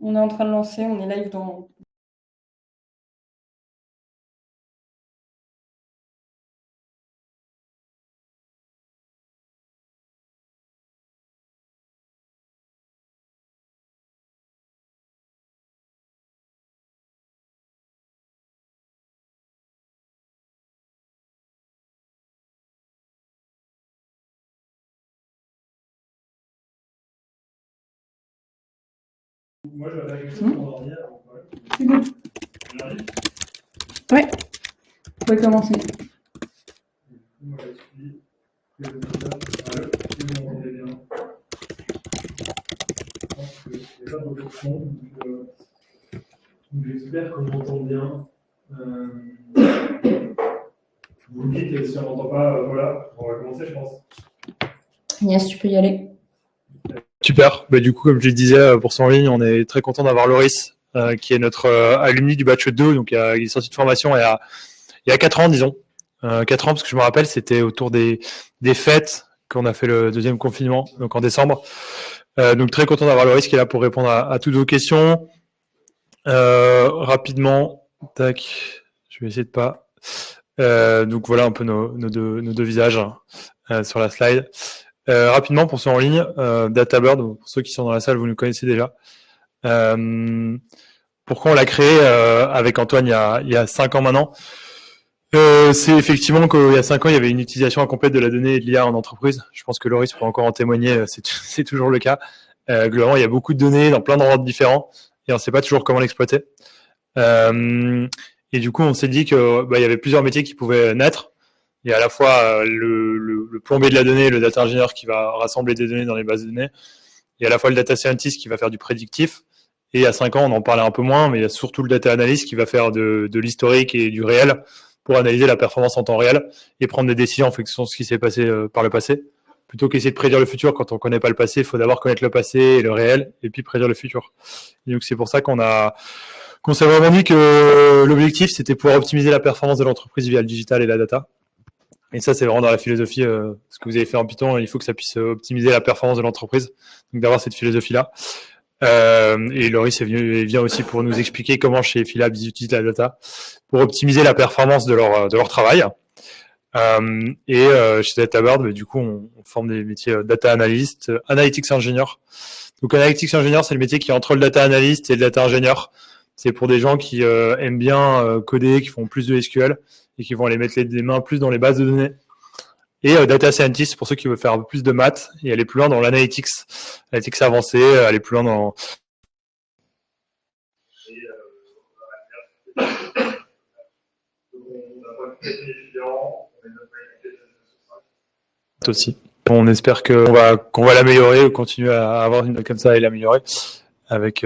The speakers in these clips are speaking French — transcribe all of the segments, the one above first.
On est en train de lancer, on est live dans... Moi, je vais avec mon ordi. C'est good. Ouais. Vous pouvez commencer. Moi, j'explique que vous m'entendez bien. Je pense qu'il n'y a pas beaucoup de son, donc j'espère qu'on m'entend bien. Vous me dites si on n'entend pas, voilà, on va commencer, je pense. Yes, tu peux y aller. Super. Bah, du coup, comme je le disais, pour son en ligne, on est très content d'avoir Loris, qui est notre alumni du batch 2. Donc, il est sorti de formation il y a 4 ans, disons. 4 ans, parce que je me rappelle, c'était autour des fêtes qu'on a fait le deuxième confinement, donc en décembre. Donc, très content d'avoir Loris qui est là pour répondre à toutes vos questions. Rapidement, tac, je vais essayer de pas. Donc, voilà un peu nos deux visages sur la slide. Rapidement, pour ceux en ligne, DataBird, pour ceux qui sont dans la salle, vous nous connaissez déjà. Pourquoi on l'a créé avec Antoine il y a 5 ans maintenant? C'est effectivement qu'il y a 5 ans, il y avait une utilisation incomplète de la donnée et de l'IA en entreprise. Je pense que Loris peut encore en témoigner, c'est toujours le cas. Globalement, il y a beaucoup de données dans plein d'endroits différents et on ne sait pas toujours comment l'exploiter. Et du coup, on s'est dit que il y avait plusieurs métiers qui pouvaient naître. Il y a à la fois le plombier de la donnée, le data engineer qui va rassembler des données dans les bases de données. Il y a à la fois le data scientist qui va faire du prédictif. Et à 5 ans, on en parlait un peu moins, mais il y a surtout le data analyst qui va faire de l'historique et du réel pour analyser la performance en temps réel et prendre des décisions en fonction de ce qui s'est passé par le passé. Plutôt qu'essayer de prédire le futur quand on ne connaît pas le passé, il faut d'abord connaître le passé et le réel et puis prédire le futur. Et donc c'est pour ça qu'on s'est vraiment dit que l'objectif, c'était pouvoir optimiser la performance de l'entreprise via le digital et la data. Et ça, c'est vraiment dans la philosophie, ce que vous avez fait en Python, il faut que ça puisse optimiser la performance de l'entreprise. Donc d'avoir cette philosophie-là. Et Loris vient aussi pour nous expliquer comment chez Philab ils utilisent la data pour optimiser la performance de leur travail. Chez DataBird, du coup, on forme des métiers data analyst, analytics engineer. Donc analytics engineer, c'est le métier qui est entre le data analyst et le data ingénieur. C'est pour des gens qui aiment bien coder, qui font plus de SQL et qui vont aller mettre les mains plus dans les bases de données. Et data scientist pour ceux qui veulent faire un peu plus de maths et aller plus loin dans l'analytics avancée, aller plus loin dans aussi. On espère qu'on va l'améliorer ou continuer à avoir une comme ça et l'améliorer avec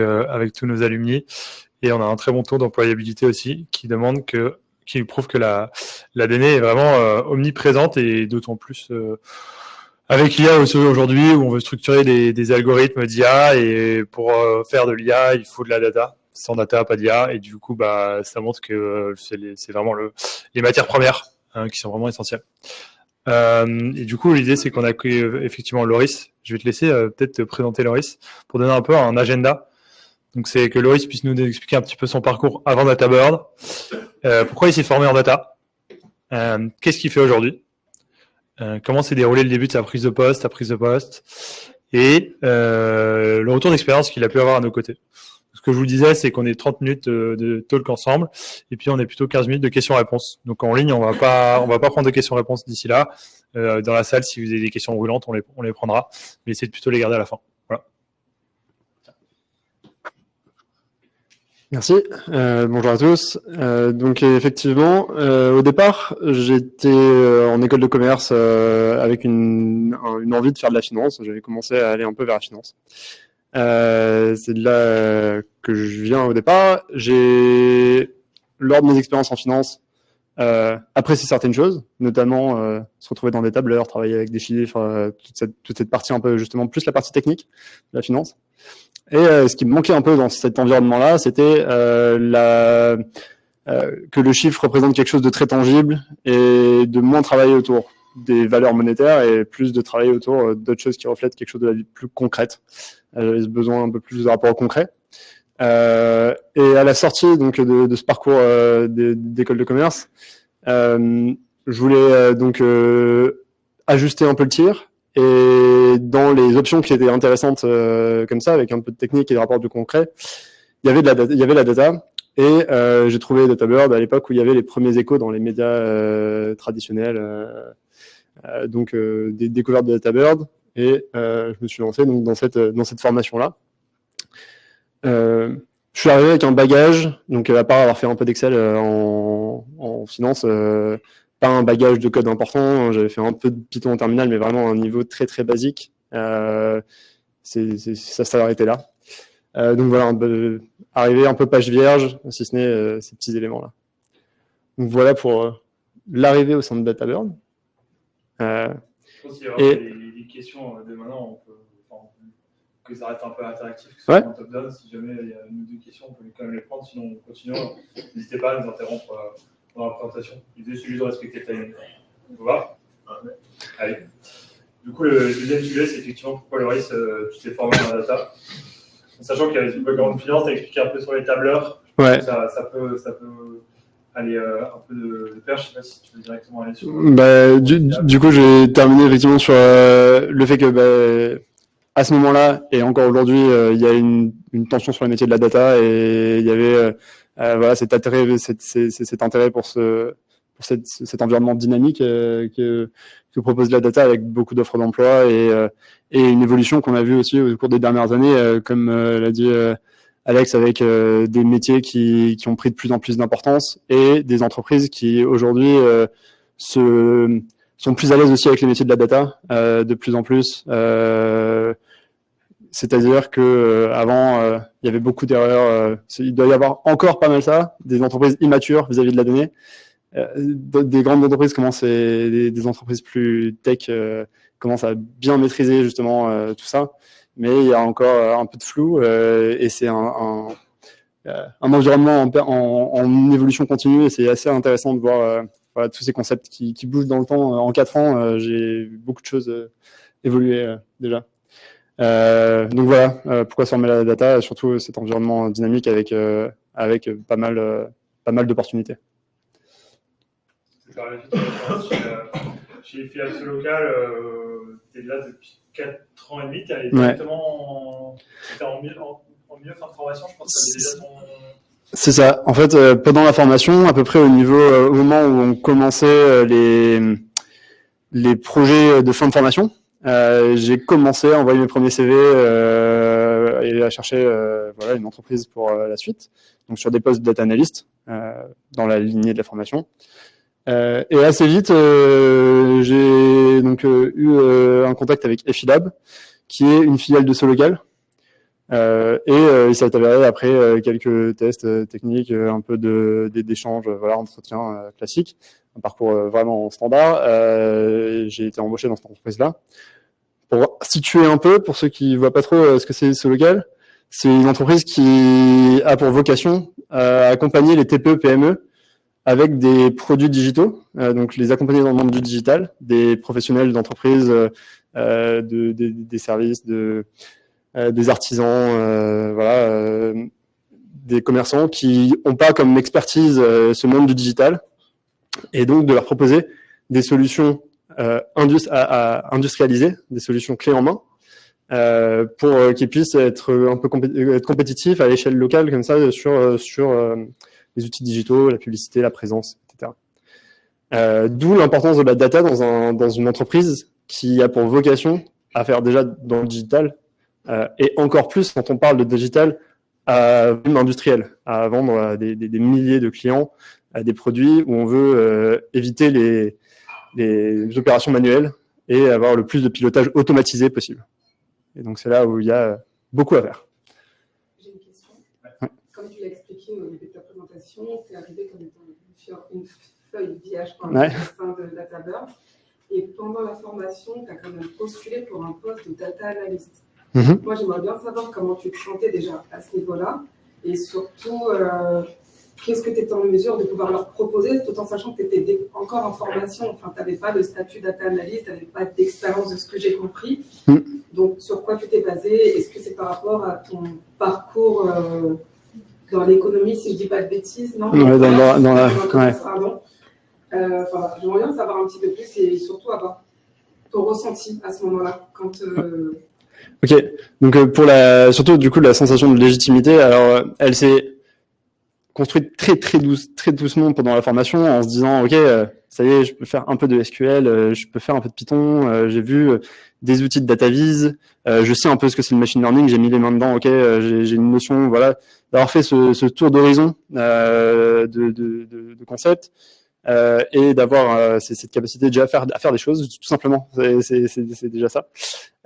tous nos alumni. Et on a un très bon taux d'employabilité aussi qui prouve que la donnée est vraiment omniprésente et d'autant plus avec l'IA aujourd'hui où on veut structurer des algorithmes d'IA et pour faire de l'IA, il faut de la data. Sans data, pas d'IA. Et du coup, ça montre que c'est vraiment les matières premières qui sont vraiment essentielles. Et du coup, l'idée, c'est qu'on a effectivement Loris. Je vais te laisser peut-être te présenter Loris pour donner un peu un agenda. Donc, c'est que Loris puisse nous expliquer un petit peu son parcours avant DataBird. Pourquoi il s'est formé en data, qu'est-ce qu'il fait aujourd'hui, comment s'est déroulé le début de sa prise de poste, et le retour d'expérience qu'il a pu avoir à nos côtés. Ce que je vous disais, c'est qu'on est 30 minutes de talk ensemble, et puis on est plutôt 15 minutes de questions-réponses. Donc en ligne, on va pas prendre de questions-réponses d'ici là. Dans la salle, si vous avez des questions brûlantes, on les prendra, mais essayez de plutôt les garder à la fin. Voilà. Merci. Bonjour à tous. Donc effectivement, au départ, j'étais en école de commerce avec une envie de faire de la finance. J'avais commencé à aller un peu vers la finance. C'est de là que je viens au départ. J'ai, lors de mes expériences en finance, apprécié certaines choses, notamment se retrouver dans des tableurs, travailler avec des chiffres, toute cette partie un peu justement plus la partie technique de la finance. Et ce qui me manquait un peu dans cet environnement-là, c'était que le chiffre représente quelque chose de très tangible et de moins travailler autour. des valeurs monétaires et plus de travailler autour d'autres choses qui reflètent quelque chose de la vie plus concrète. J'avais ce besoin un peu plus de rapport au concret. Et à la sortie donc de ce parcours d'école de commerce, je voulais donc ajuster un peu le tir. Et dans les options qui étaient intéressantes comme ça, avec un peu de technique et de rapport du concret, il y avait la data. Et j'ai trouvé DataBird à l'époque où il y avait les premiers échos dans les médias traditionnels, donc des découvertes de DataBird. Et je me suis lancé donc dans cette formation-là. Je suis arrivé avec un bagage, donc à part avoir fait un peu d'Excel en finance, pas un bagage de code important. J'avais fait un peu de Python en terminale, mais vraiment à un niveau très très basique. Ça s'est arrêté là. Donc voilà, arrivé un peu page vierge, si ce n'est ces petits éléments-là. Donc voilà pour l'arrivée au sein de DataBird. Je pense qu'il y aura des questions dès maintenant, on peut, que ça reste un peu interactif, que ce soit en top-down. Si jamais il y a une ou deux questions, on peut quand même les prendre, sinon on continue. N'hésitez pas à nous interrompre dans la présentation. L'idée, c'est juste de respecter le timing. On peut voir ? Allez. Du coup, le deuxième sujet, c'est effectivement pourquoi Loris, tu t'es formé dans la data. Sachant qu'il y a du background finance, tu as expliqué un peu sur les tableurs. Ouais. Ça peut aller un peu de pair. Je ne sais pas si tu veux directement aller sur. Du coup, j'ai terminé effectivement sur le fait que à ce moment-là, et encore aujourd'hui, il y a une tension sur les métiers de la data, et il y avait voilà, cet intérêt pour cet environnement dynamique que propose la data, avec beaucoup d'offres d'emploi et une évolution qu'on a vue aussi au cours des dernières années, comme l'a dit Alex, avec des métiers qui ont pris de plus en plus d'importance, et des entreprises qui aujourd'hui sont plus à l'aise aussi avec les métiers de la data, de plus en plus. C'est-à-dire que avant, il y avait beaucoup d'erreurs. Il doit y avoir encore pas mal ça, des entreprises immatures vis-à-vis de la donnée. Des grandes entreprises commencent, des entreprises plus tech commencent à bien maîtriser justement tout ça, mais il y a encore un peu de flou, et c'est un environnement en évolution continue, et c'est assez intéressant de voir voilà, tous ces concepts qui bougent dans le temps. En 4 ans, j'ai vu beaucoup de choses évoluer déjà. Donc voilà, pourquoi se former à la data, surtout cet environnement dynamique avec pas mal d'opportunités. Chez FI Absolocal, tu es là depuis 4 ans et demi, tu es allé directement en milieu fin de formation, je pense que tu avais déjà ton... C'est ça. En fait, pendant la formation, à peu près au moment où on commençait les projets de fin de formation, j'ai commencé à envoyer mes premiers CV et à chercher voilà, une entreprise pour la suite, donc sur des postes de data analyst dans la lignée de la formation. Et assez vite, j'ai donc eu un contact avec FILab, qui est une filiale de Solocal. Il s'est avéré après quelques tests techniques, un peu d'échanges, voilà, entretien classique, un parcours vraiment standard. J'ai été embauché dans cette entreprise-là. Pour situer un peu, pour ceux qui voient pas trop ce que c'est Solocal, c'est une entreprise qui a pour vocation à accompagner les TPE-PME avec des produits digitaux, donc les accompagner dans le monde du digital, des professionnels d'entreprise, des services, des artisans, voilà, des commerçants qui n'ont pas comme expertise ce monde du digital, et donc de leur proposer des solutions à industrialiser, des solutions clés en main, pour qu'ils puissent être un peu être compétitifs à l'échelle locale comme ça sur les outils digitaux, la publicité, la présence, etc. D'où l'importance de la data dans une entreprise qui a pour vocation à faire déjà dans le digital, et encore plus quand on parle de digital à volume industriel, à vendre à des milliers de clients à des produits où on veut éviter les opérations manuelles et avoir le plus de pilotage automatisé possible. Et donc c'est là où il y a beaucoup à faire. J'ai une question. Ouais. Comme tu l'as expliqué au début de ta présentation, tu es arrivé comme étant une feuille vierge au sein de DataBird. Et pendant la formation, tu as quand même postulé pour un poste de data analyst. Moi, j'aimerais bien savoir comment tu te sentais déjà à ce niveau-là, et surtout qu'est-ce que tu étais en mesure de pouvoir leur proposer, tout en sachant que tu étais encore en formation, enfin, tu n'avais pas le statut data analyst, tu n'avais pas d'expérience de ce que j'ai compris. Donc, sur quoi tu t'es basé? Est-ce que c'est par rapport à ton parcours dans l'économie, si je ne dis pas de bêtises, non? Ouais, dans la... Pardon. Voilà, j'aimerais bien savoir un petit peu plus et surtout avoir ton ressenti à ce moment-là. Quand, Ok, donc surtout du coup la sensation de légitimité, alors elle s'est construite très doucement pendant la formation en se disant ok, ça y est, je peux faire un peu de SQL, je peux faire un peu de Python, j'ai vu des outils de data viz, je sais un peu ce que c'est le machine learning, j'ai mis les mains dedans, ok, j'ai une notion, voilà, d'avoir fait ce tour d'horizon de concept. Et d'avoir cette capacité déjà à faire des choses, tout simplement. C'est déjà ça.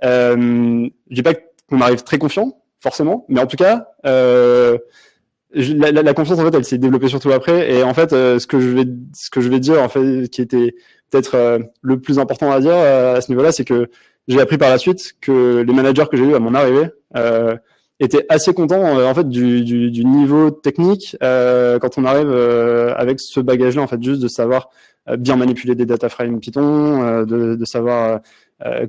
Je dis pas qu'on arrive très confiant, forcément, mais en tout cas, la confiance, en fait, elle s'est développée surtout après. Et en fait, ce que je vais dire, en fait, qui était peut-être le plus important à dire à ce niveau-là, c'est que j'ai appris par la suite que les managers que j'ai eu à mon arrivée était assez content en fait du niveau technique quand on arrive avec ce bagage-là, en fait, juste de savoir bien manipuler des data frames Python, de savoir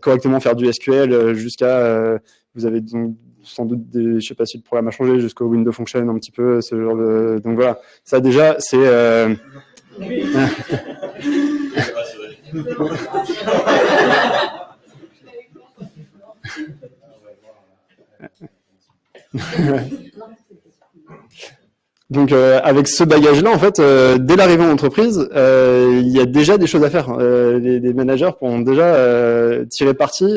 correctement faire du SQL jusqu'à vous avez donc sans doute je sais pas si le programme a changé, jusqu'au window function un petit peu, ce genre de, donc voilà, ça déjà c'est Donc avec ce bagage-là, en fait, dès l'arrivée en entreprise, il y a déjà des choses à faire. Les managers pourront déjà tirer parti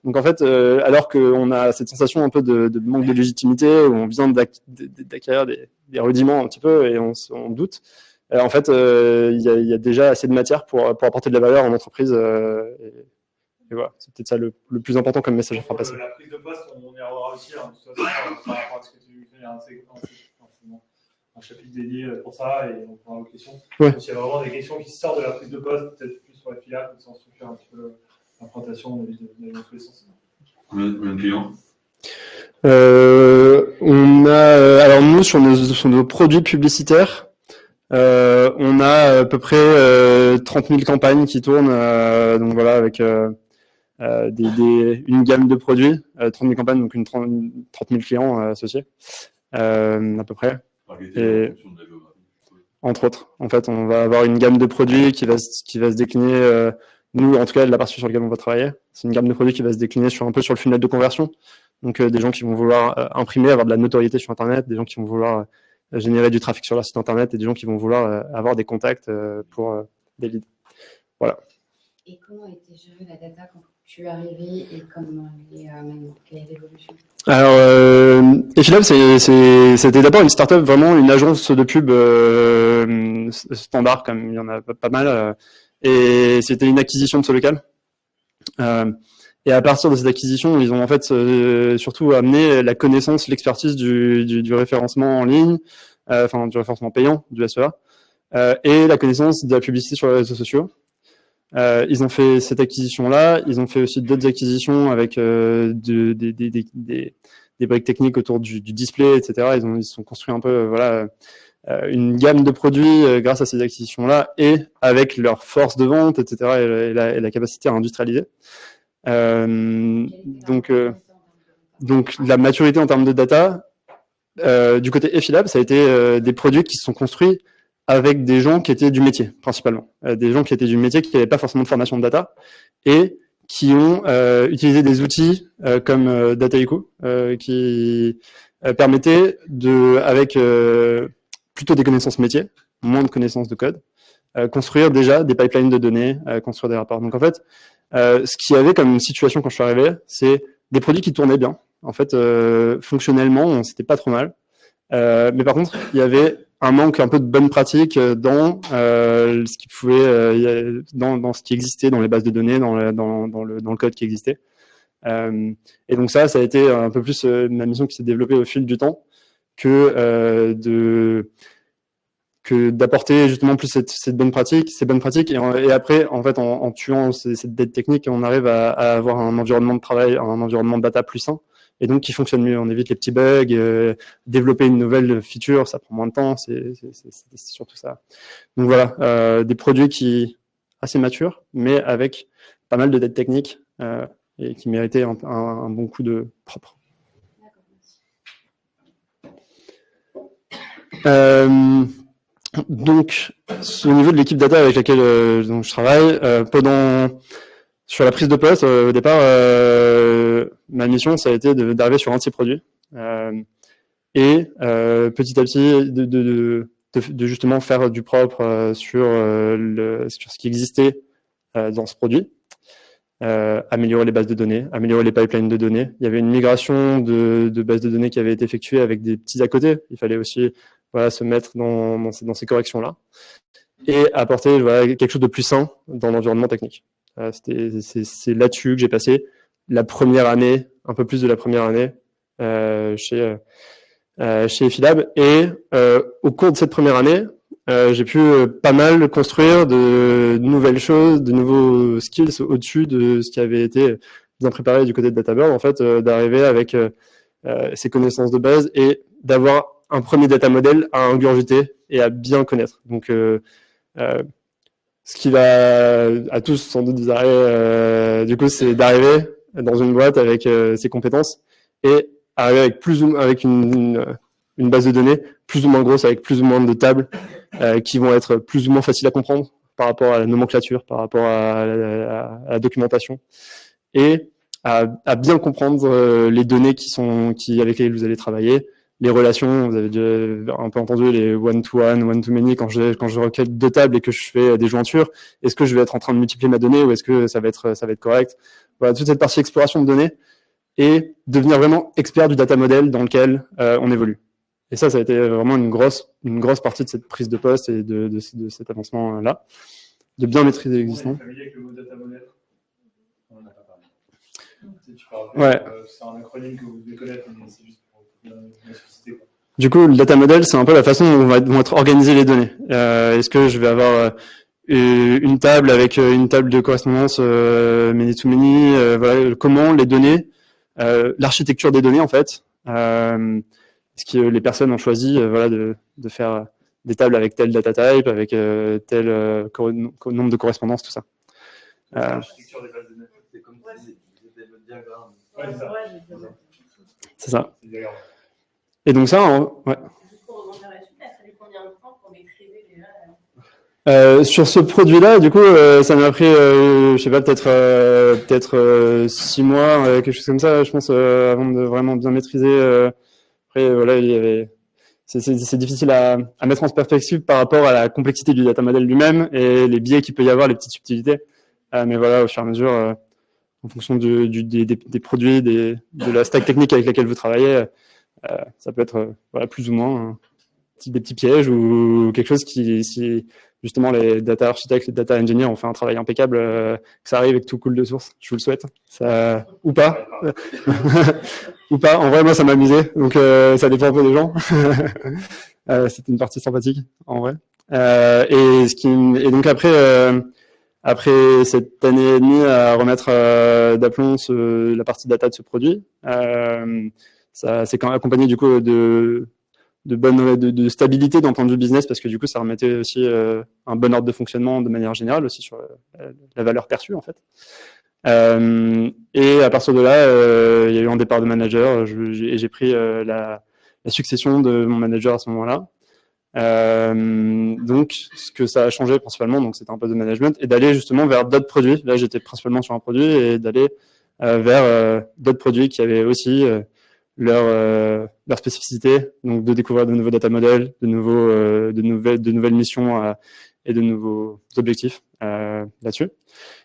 donc en fait, alors qu'on a cette sensation un peu de manque de légitimité, où on vient d'acquérir des rudiments un petit peu et on doute, en fait, il y a déjà assez de matière pour apporter de la valeur en entreprise. Et voilà, c'est peut-être ça le plus important comme message à faire passer. La prise de poste, on y reviendra aussi, hein, de toute façon, par rapport à ce que tu fais, un chapitre dédié pour ça et on prendra vos questions. Ouais. Donc, il y a vraiment des questions qui sortent de la prise de poste, peut-être plus sur la filiale, comme ça on structure un petit peu l'implantation de tous les sens. Combien de clients? On a, alors nous, sur nos produits publicitaires, on a à peu près 30 000 campagnes qui tournent, donc voilà, avec une gamme de produits, 30 000 campagnes, donc 30 000 clients associés, à peu près. Et, entre autres, en fait, on va avoir une gamme de produits qui va se décliner, nous, en tout cas, la partie sur laquelle on va travailler, c'est une gamme de produits qui va se décliner un peu sur le funnel de conversion. Donc, des gens qui vont vouloir imprimer, avoir de la notoriété sur Internet, des gens qui vont vouloir générer du trafic sur leur site Internet et des gens qui vont vouloir avoir des contacts pour des leads. Voilà. Et comment a été gérée la data quand tu es arrivé et comment elle est maintenant? Quelle est l'évolution? Alors, Effilab, c'était d'abord une startup, vraiment une agence de pub standard, comme il y en a pas mal, et c'était une acquisition de ce local. Et à partir de cette acquisition, ils ont en fait surtout amené la connaissance, l'expertise du référencement en ligne, enfin du référencement payant, du SEA, et la connaissance de la publicité sur les réseaux sociaux. Ils ont fait cette acquisition-là, ils ont fait aussi d'autres acquisitions avec des briques techniques autour du display, etc. Ils se sont construits un peu, voilà, une gamme de produits grâce à ces acquisitions-là et avec leur force de vente, etc. et la capacité à industrialiser. Donc la maturité en termes de data, du côté Effilab, ça a été des produits qui se sont construits avec des gens qui étaient du métier, principalement. Des gens qui étaient du métier, qui n'avaient pas forcément de formation de data, et qui ont utilisé des outils comme Dataiku, qui permettaient avec plutôt des connaissances métiers, moins de connaissances de code, construire déjà des pipelines de données, construire des rapports. Donc en fait, ce qu'il y avait comme situation quand je suis arrivé, c'est des produits qui tournaient bien. En fait, fonctionnellement, c'était pas trop mal. Mais par contre, il y avait un manque un peu de bonne pratique dans ce qui pouvait, dans ce qui existait dans les bases de données, dans le code qui existait. Et donc ça a été un peu plus ma mission qui s'est développée au fil du temps que d'apporter justement plus ces bonnes pratiques. Et après, en fait, en tuant cette dette technique, on arrive à avoir un environnement de travail, un environnement de data plus sain, et donc qui fonctionne mieux. On évite les petits bugs, développer une nouvelle feature, ça prend moins de temps, c'est surtout ça. Donc voilà, des produits qui assez matures, mais avec pas mal de dettes techniques et qui méritaient un bon coup de propre. Donc, au niveau de l'équipe data avec laquelle donc je travaille, sur la prise de poste, au départ, ma mission, ça a été d'arriver sur un de ces produits et petit à petit de justement faire du propre sur ce qui existait dans ce produit, améliorer les bases de données, améliorer les pipelines de données. Il y avait une migration de bases de données qui avait été effectuée avec des petits à côté. Il fallait aussi se mettre dans ces corrections-là et apporter quelque chose de plus sain dans l'environnement technique. C'est là-dessus que j'ai passé la première année, un peu plus de la première année chez Efilab. Et au cours de cette première année, j'ai pu pas mal construire de nouvelles choses, de nouveaux skills au-dessus de ce qui avait été bien préparé du côté de DataBird, en fait, d'arriver avec ces connaissances de base et d'avoir un premier data model à ingurgiter et à bien connaître. Donc, ce qui va à tous sans doute vous arriver, du coup, c'est d'arriver dans une boîte avec ses compétences et arriver avec une base de données plus ou moins grosse, avec plus ou moins de tables qui vont être plus ou moins faciles à comprendre par rapport à la nomenclature, par rapport à la documentation, et à bien comprendre les données avec lesquelles vous allez travailler, les relations. Vous avez déjà un peu entendu les one-to-one, one-to-many quand je requête deux tables et que je fais des jointures. Est-ce que je vais être en train de multiplier ma donnée ou est-ce que ça va être correct? Voilà, toute cette partie exploration de données et devenir vraiment expert du data model dans lequel on évolue. Et ça a été vraiment une grosse partie de cette prise de poste et de cet avancement-là, de bien maîtriser l'existant. On est familier avec le mot data model? On n'en a pas parlé. Ouais. C'est un acronyme que vous devez connaître, mais c'est juste pour expliciter. Du coup, le data model, c'est un peu la façon dont vont être organisées les données. Est-ce que je vais avoir une table avec une table de correspondance many to many, voilà, comment les données, l'architecture des données en fait. Est-ce que les personnes ont choisi de faire des tables avec tel data type, avec tel nombre de correspondances, tout ça. L'architecture des bases de données. C'est comme si c'était le diagramme. Ouais, c'est ça. C'est ça. C'est le diagramme. Et donc ça, ouais. Sur ce produit-là, du coup, ça m'a pris, je sais pas, peut-être 6 mois, quelque chose comme ça, je pense, avant de vraiment bien maîtriser. Après, voilà, c'est difficile à mettre en perspective par rapport à la complexité du data model lui-même et les biais qu'il peut y avoir, les petites subtilités. Mais voilà, au fur et à mesure, en fonction des produits, de la stack technique avec laquelle vous travaillez, ça peut être plus ou moins des petits pièges ou quelque chose si justement les data architectes, les data engineers ont fait un travail impeccable, que ça arrive et que tout coule de source. Je vous le souhaite. Ou pas. Ou pas. En vrai, moi, ça m'amusait. Donc, ça dépend un peu des gens. C'était une partie sympathique, en vrai. Et donc après cette année et demie à remettre d'aplomb la partie data de ce produit, ça s'est quand même accompagné du coup de stabilité d'un point de vue business, parce que du coup ça remettait aussi un bon ordre de fonctionnement de manière générale aussi sur la valeur perçue en fait. Et à partir de là, il y a eu un départ de manager et j'ai pris la succession de mon manager à ce moment-là. Donc ce que ça a changé principalement, donc c'était un poste de management et d'aller justement vers d'autres produits. Là j'étais principalement sur un produit et d'aller vers d'autres produits qui avaient aussi leur spécificité, donc de découvrir de nouveaux data models, de nouvelles missions et de nouveaux objectifs là-dessus,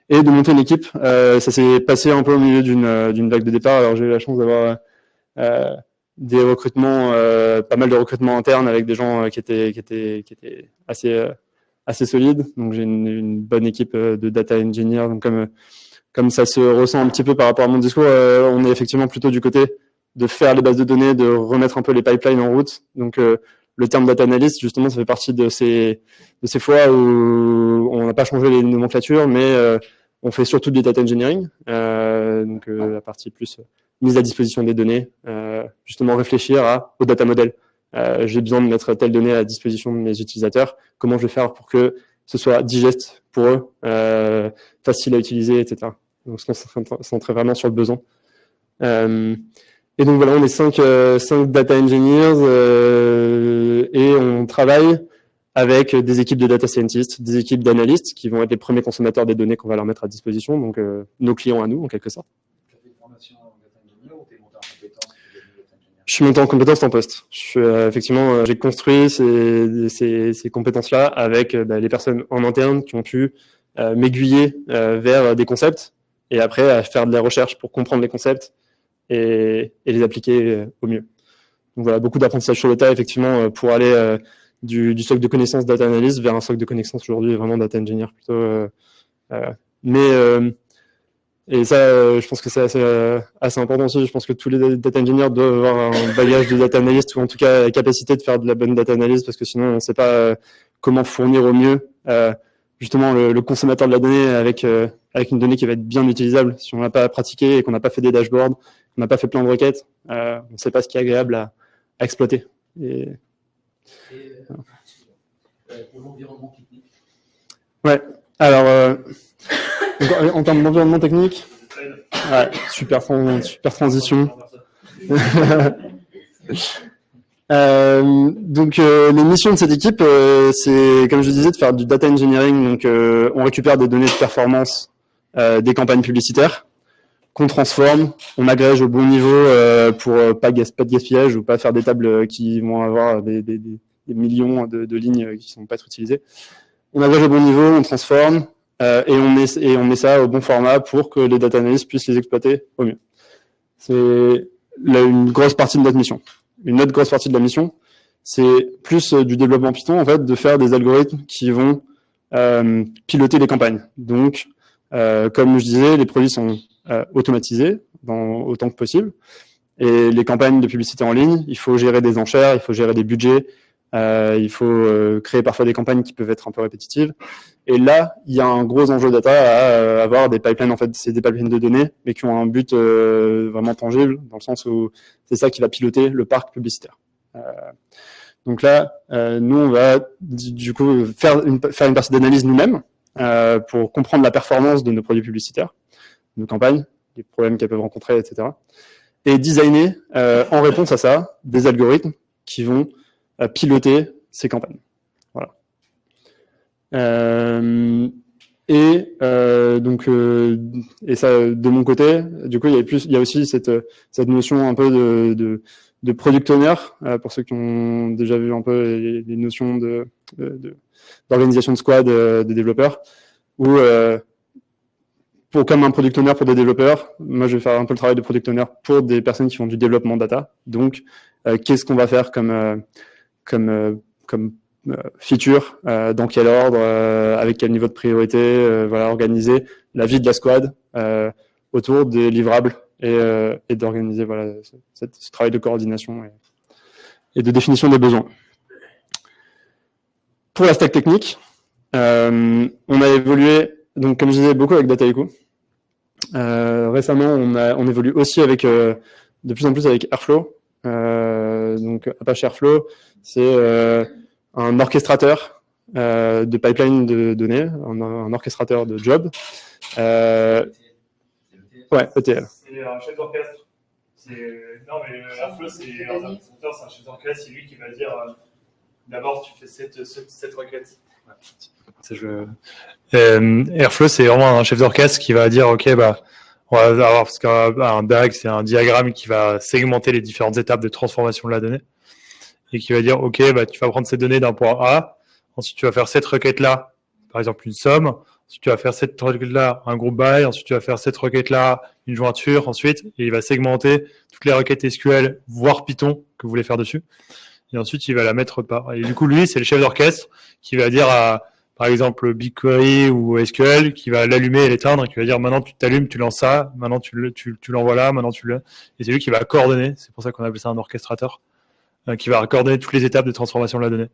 et de monter une équipe. Ça s'est passé un peu au milieu d'une vague de départ. Alors j'ai eu la chance d'avoir des recrutements, pas mal de recrutements internes avec des gens qui étaient assez solides. Donc j'ai une bonne équipe de data engineers. Donc comme ça se ressent un petit peu par rapport à mon discours, on est effectivement plutôt du côté de faire les bases de données, de remettre un peu les pipelines en route. Donc le terme data analyst, justement, ça fait partie de ces fois où on n'a pas changé les nomenclatures, mais on fait surtout du data engineering, donc la partie plus mise à disposition des données, justement réfléchir au data model. J'ai besoin de mettre telle donnée à disposition de mes utilisateurs. Comment je vais faire pour que ce soit digeste pour eux, facile à utiliser, etc. Donc, on se centre vraiment sur le besoin. Et donc voilà, on est 5 data engineers et on travaille avec des équipes de data scientists, des équipes d'analystes qui vont être les premiers consommateurs des données qu'on va leur mettre à disposition, donc nos clients à nous en quelque sorte. Tu as fait une formation en data engineer ou tu es monté en compétence pour devenir data engineer? Je suis monté en compétences en poste. Effectivement, j'ai construit ces compétences-là avec les personnes en interne qui ont pu m'aiguiller vers des concepts et après à faire de la recherche pour comprendre les concepts et les appliquer au mieux. Donc voilà, beaucoup d'apprentissage sur le tas, effectivement, pour aller du socle de connaissances data analyst vers un socle de connaissances aujourd'hui vraiment data engineer plutôt. Et ça, je pense que c'est assez important aussi. Je pense que tous les data engineers doivent avoir un bagage de data analyst ou en tout cas la capacité de faire de la bonne data analyse parce que sinon on ne sait pas comment fournir au mieux justement le consommateur de la donnée avec une donnée qui va être bien utilisable. Si on n'a pas pratiqué et qu'on n'a pas fait des dashboards, on n'a pas fait plein de requêtes, on ne sait pas ce qui est agréable à exploiter. Pour l'environnement technique. Ouais, alors en termes d'environnement technique, ouais, super transition. Donc les missions de cette équipe, c'est comme je disais de faire du data engineering. Donc on récupère des données de performance des campagnes publicitaires qu'on transforme, on agrège au bon niveau pour pas de gaspillage ou pas faire des tables qui vont avoir des millions de lignes qui ne sont pas être utilisées. On agrège au bon niveau, on transforme et on met ça au bon format pour que les data analysts puissent les exploiter au mieux. C'est une grosse partie de notre mission. Une autre grosse partie de la mission, c'est plus du développement Python, en fait, de faire des algorithmes qui vont piloter les campagnes. Donc, comme je disais, les produits sont automatisés autant que possible. Et les campagnes de publicité en ligne, il faut gérer des enchères, il faut gérer des budgets, il faut créer parfois des campagnes qui peuvent être un peu répétitives. Et là, il y a un gros enjeu data à avoir des pipelines, en fait, c'est des pipelines de données, mais qui ont un but vraiment tangible, dans le sens où c'est ça qui va piloter le parc publicitaire. Donc là, nous, on va du coup faire une partie d'analyse nous-mêmes pour comprendre la performance de nos produits publicitaires, nos campagnes, les problèmes qu'elles peuvent rencontrer, etc. Et designer, en réponse à ça, des algorithmes qui vont piloter ces campagnes. Voilà. Et ça, de mon côté, du coup, il y a aussi cette notion un peu de product owner, pour ceux qui ont déjà vu un peu les notions d'organisation de squad des développeurs, où comme un product owner pour des développeurs, moi je vais faire un peu le travail de product owner pour des personnes qui font du développement data. Donc, qu'est-ce qu'on va faire comme feature, dans quel ordre, avec quel niveau de priorité, voilà, organiser la vie de la squad autour des livrables et d'organiser voilà, ce travail de coordination et de définition des besoins. Pour la stack technique, on a évolué, donc comme je disais, beaucoup avec Dataiku. Récemment, on évolue aussi avec de plus en plus avec Airflow. Donc Apache Airflow, c'est un orchestrateur de pipeline de données, un orchestrateur de job. Ouais, ETL. C'est un chef d'orchestre. Non, mais Airflow, c'est un orchestrateur, c'est un chef d'orchestre, c'est lui qui va dire d'abord tu fais cette requête. Ouais. Airflow, c'est vraiment un chef d'orchestre qui va dire ok, bah on va avoir, parce qu'un DAG, c'est un diagramme qui va segmenter les différentes étapes de transformation de la donnée et qui va dire ok, bah tu vas prendre ces données d'un point A, ensuite tu vas faire cette requête là, par exemple une somme, ensuite tu vas faire cette requête là un groupe by, ensuite tu vas faire cette requête là une jointure, ensuite et il va segmenter toutes les requêtes SQL voire Python que vous voulez faire dessus et ensuite il va la mettre autre part. Et du coup lui c'est le chef d'orchestre qui va dire à par exemple BigQuery ou SQL, qui va l'allumer et l'éteindre, et qui va dire maintenant tu t'allumes, tu lances ça, maintenant tu l'envoies là, maintenant tu le... Et c'est lui qui va coordonner, c'est pour ça qu'on appelle ça un orchestrateur, qui va coordonner toutes les étapes de transformation de la donnée.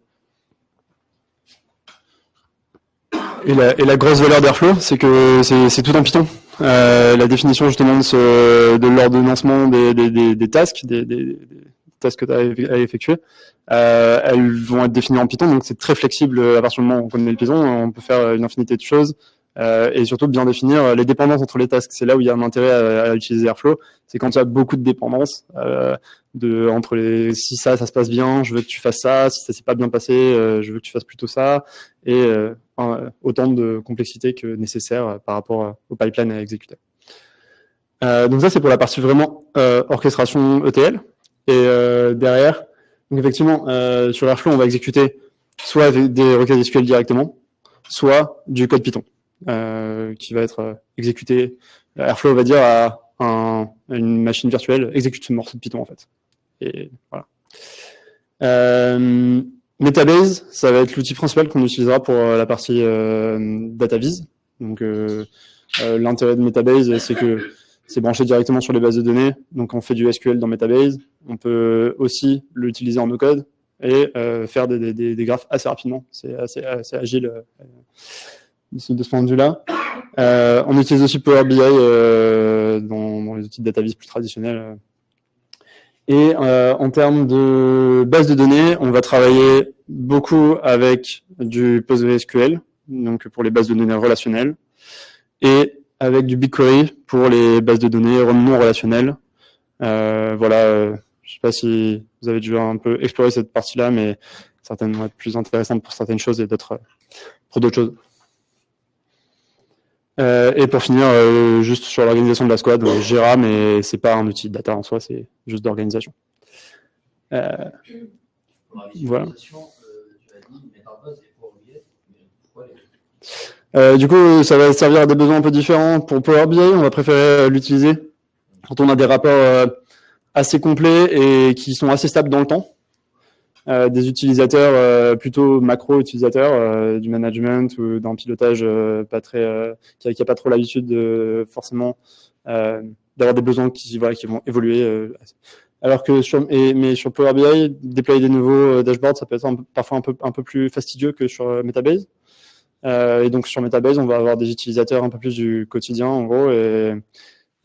Et la grosse valeur d'Airflow, c'est que c'est tout en Python. La définition justement de l'ordonnancement des tasks, des tasks que tu as à effectuer, elles vont être définies en Python, donc c'est très flexible à partir du moment où on connaît le Python, on peut faire une infinité de choses. Et surtout bien définir les dépendances entre les tasks. C'est là où il y a un intérêt à utiliser Airflow, c'est quand il y a beaucoup de dépendances entre les si ça se passe bien, je veux que tu fasses ça, si ça s'est pas bien passé, je veux que tu fasses plutôt ça, et autant de complexité que nécessaire par rapport au pipeline à exécuter. Donc ça c'est pour la partie vraiment orchestration ETL. Et derrière, donc effectivement sur Airflow on va exécuter soit des requêtes SQL directement, soit du code Python. Qui va être exécuté. Airflow va dire à une machine virtuelle, exécute ce morceau de Python en fait. Et voilà. Metabase, ça va être l'outil principal qu'on utilisera pour la partie DataVis. Donc l'intérêt de Metabase, c'est que c'est branché directement sur les bases de données. Donc on fait du SQL dans Metabase. On peut aussi l'utiliser en no-code et faire des graphes assez rapidement. C'est assez agile. De ce point de vue-là. On utilise aussi Power BI dans les outils de DataVis plus traditionnels. Et en termes de base de données, on va travailler beaucoup avec du PostgreSQL, donc pour les bases de données relationnelles, et avec du BigQuery pour les bases de données non relationnelles. Voilà, je ne sais pas si vous avez déjà un peu exploré cette partie-là, mais certaines vont être plus intéressantes pour certaines choses et d'autres pour d'autres choses. Et pour finir, juste sur l'organisation de la squad, Jira, mais c'est pas un outil de data en soi, c'est juste d'organisation. Voilà. Du coup, ça va servir à des besoins un peu différents. Pour Power BI, on va préférer l'utiliser quand on a des rapports assez complets et qui sont assez stables dans le temps. Des utilisateurs plutôt macro-utilisateurs du management ou d'un pilotage pas très qui a pas trop l'habitude de forcément d'avoir des besoins qui vont évoluer. Alors que mais sur Power BI, déployer des nouveaux dashboards, ça peut être parfois un peu plus fastidieux que sur Metabase. Et donc sur Metabase, on va avoir des utilisateurs un peu plus du quotidien en gros et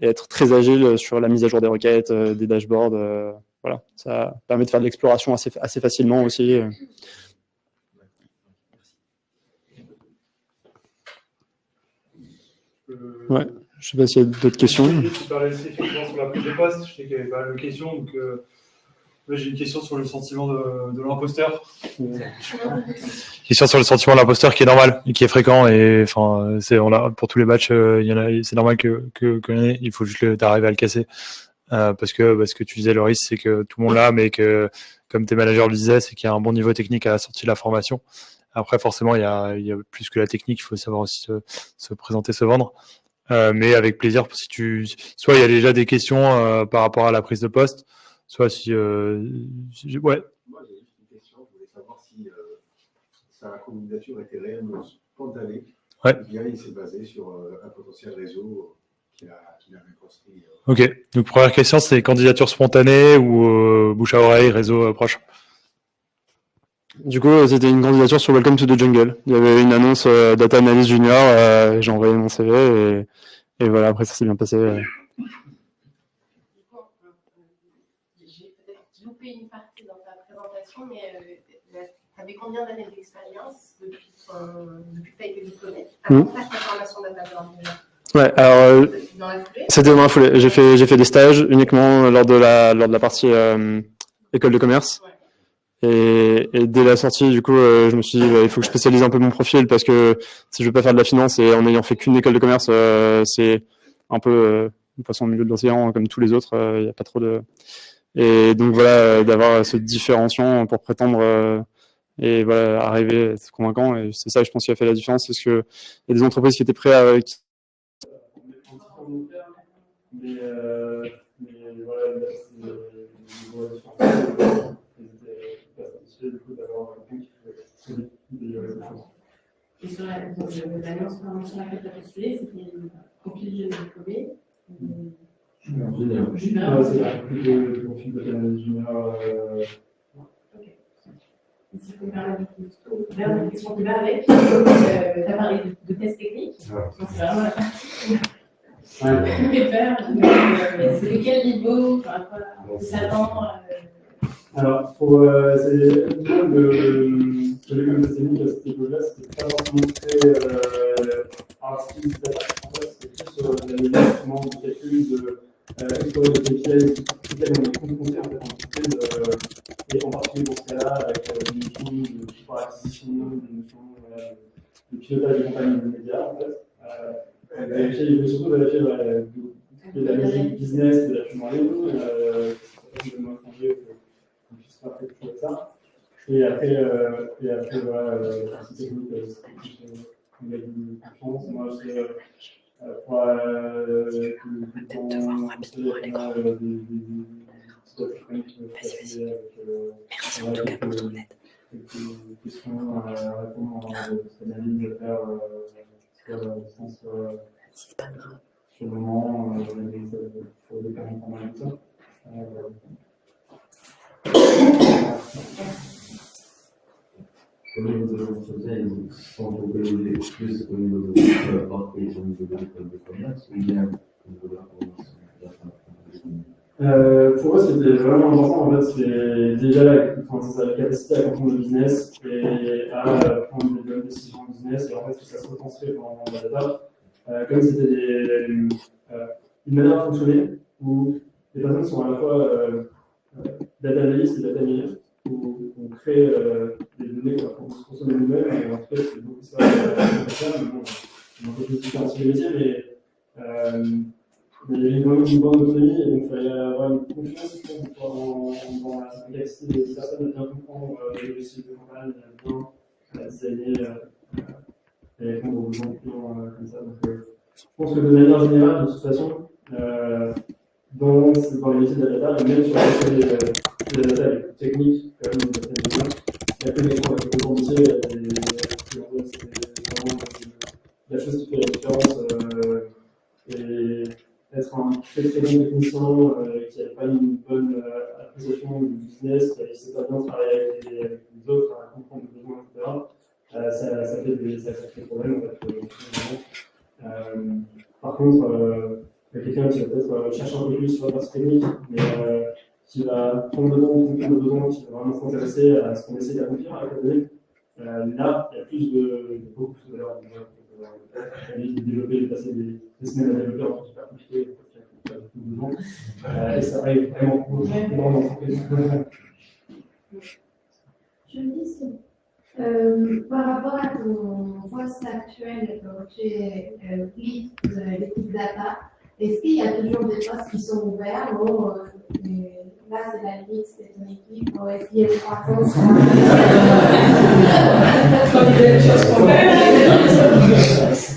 être très agile sur la mise à jour des requêtes, des dashboards. Voilà, ça permet de faire de l'exploration assez facilement aussi. Ouais, je sais pas s'il y a d'autres questions. Tu parlais effectivement sur la prise de poste, je sais qu'il y avait pas mal de questions, donc j'ai une question sur le sentiment de l'imposteur. Question sur le sentiment de l'imposteur qui est normal et qui est fréquent et enfin pour tous les matchs c'est normal il faut juste t'arriver à le casser. Parce que tu disais le risque c'est que tout le monde l'a mais que comme tes managers le disaient c'est qu'il y a un bon niveau technique à la sortie de la formation. Après forcément il y a plus que la technique, il faut savoir aussi se présenter, se vendre. Mais avec plaisir soit il y a déjà des questions par rapport à la prise de poste, soit si ouais. Moi j'ai juste une question, je voulais savoir si sa candidature était réellement spontanée. Ouais. Ou bien il s'est basé sur un potentiel réseau qu'il avait construit. Ok, donc première question, c'est candidature spontanée ou bouche à oreille, réseau proche? Du coup, c'était une candidature sur Welcome to the Jungle. Il y avait une annonce Data Analyst Junior, j'ai envoyé mon CV et voilà, après ça s'est bien passé. J'ai peut-être loupé une partie dans ta présentation, mais tu avais combien d'années d'expérience depuis que tu as été diplômé avant ta formation Data déjà? Ouais, alors dans la foulée. C'était dans la foulée. J'ai fait des stages uniquement lors de la partie école de commerce. Ouais. Et dès la sortie, du coup, je me suis dit, il faut que je spécialise un peu mon profil parce que si je veux pas faire de la finance et en ayant fait qu'une école de commerce, c'est un peu une poisson au milieu de l'océan comme tous les autres. Il n'y a pas trop de. Et donc voilà, d'avoir ce différenciant pour prétendre et voilà arriver à être convaincant. Et c'est ça, je pense, qui a fait la différence, c'est que il y a des entreprises qui étaient prêtes à mais voilà, et sur l'annonce sur laquelle tu as postulé, c'était profil jeune diplômé. Junior, c'est le profil de junior. si je peux me permettre une question qui va avec, tu as parlé de tests techniques, donc c'est vraiment la partie qui me fait peur. C'est de quel niveau, enfin, quoi, s'attendre Alors, c'est le comme technique à cette époque-là, c'était pas forcément très artistique, en fait, c'était plus l'analyse de calcul, explorer des KPI auxquels on est confronté en fait en entreprise, et en particulier pour ce cas-là, avec des notions de support acquisition, des notions de pilotage des campagnes de médias, en fait. Il faut surtout vérifier de la logique business de la pub en ligne, de mon étranger, qu'on puisse faire quelque chose de ça. Et après voilà, c'est technique, on a eu confiance. Moi, c'est pour Merci en tout cas pour ton aide. quelques questions à répondre à cette analyse de faire C'est pas grave. sur le moment, pour des parents pendant tout ça. Comment vous avez fait sans développer plus au niveau de la partie au niveau de l'école de commerce ou bien au niveau de la formation? Pour eux, c'était vraiment important. En fait, c'est déjà la capacité à comprendre le business et à prendre des bonnes décisions en business et en fait que ça se retranscrit dans la data. Comme c'était une manière de fonctionner où les personnes sont à la fois data analyst et data engineer, où on crée des données qu'on peut consommer nous-mêmes et en tout cas c'est beaucoup ça mais bon, on a un peu plus différencier les métiers, mais il y avait quand même une bonne autonomie et donc il fallait avoir une confiance dans la capacité des personnes à bien comprendre les logiciels de campagne, à bien designer et répondre aux besoins clients comme ça. Donc, je pense que de manière générale, de toute façon, dans les métiers de la data, et même sur les data les plus techniques, comme les data engineers, il y a que des gens avec le métier, c'est vraiment la chose qui fait la différence. Et être un très très bon technicien qui n'a pas une bonne appréciation du business, qui ne sait pas bien travailler avec les autres, à comprendre les besoins, etc., ça fait des problèmes en fait. Par contre, il y a quelqu'un qui va peut-être chercher un peu plus sur la partie technique, mais qui va prendre le temps, comprendre le besoin, qui va vraiment s'intéresser à ce qu'on essaie d'accomplir avec la donnée. Là, il y a beaucoup plus de valeur. De développer, de passer des semaines à développer, en fait, c'est pas compliqué, il y a beaucoup de besoin. Et ça arrive vraiment beaucoup dans l'entreprise. Je me dis, par rapport à ton poste actuel, tu es lead de l'équipe data, est-ce qu'il y a toujours des postes qui sont ouverts ou là c'est la limite, c'est ton équipe, ou est-ce qu'il y a une croissance?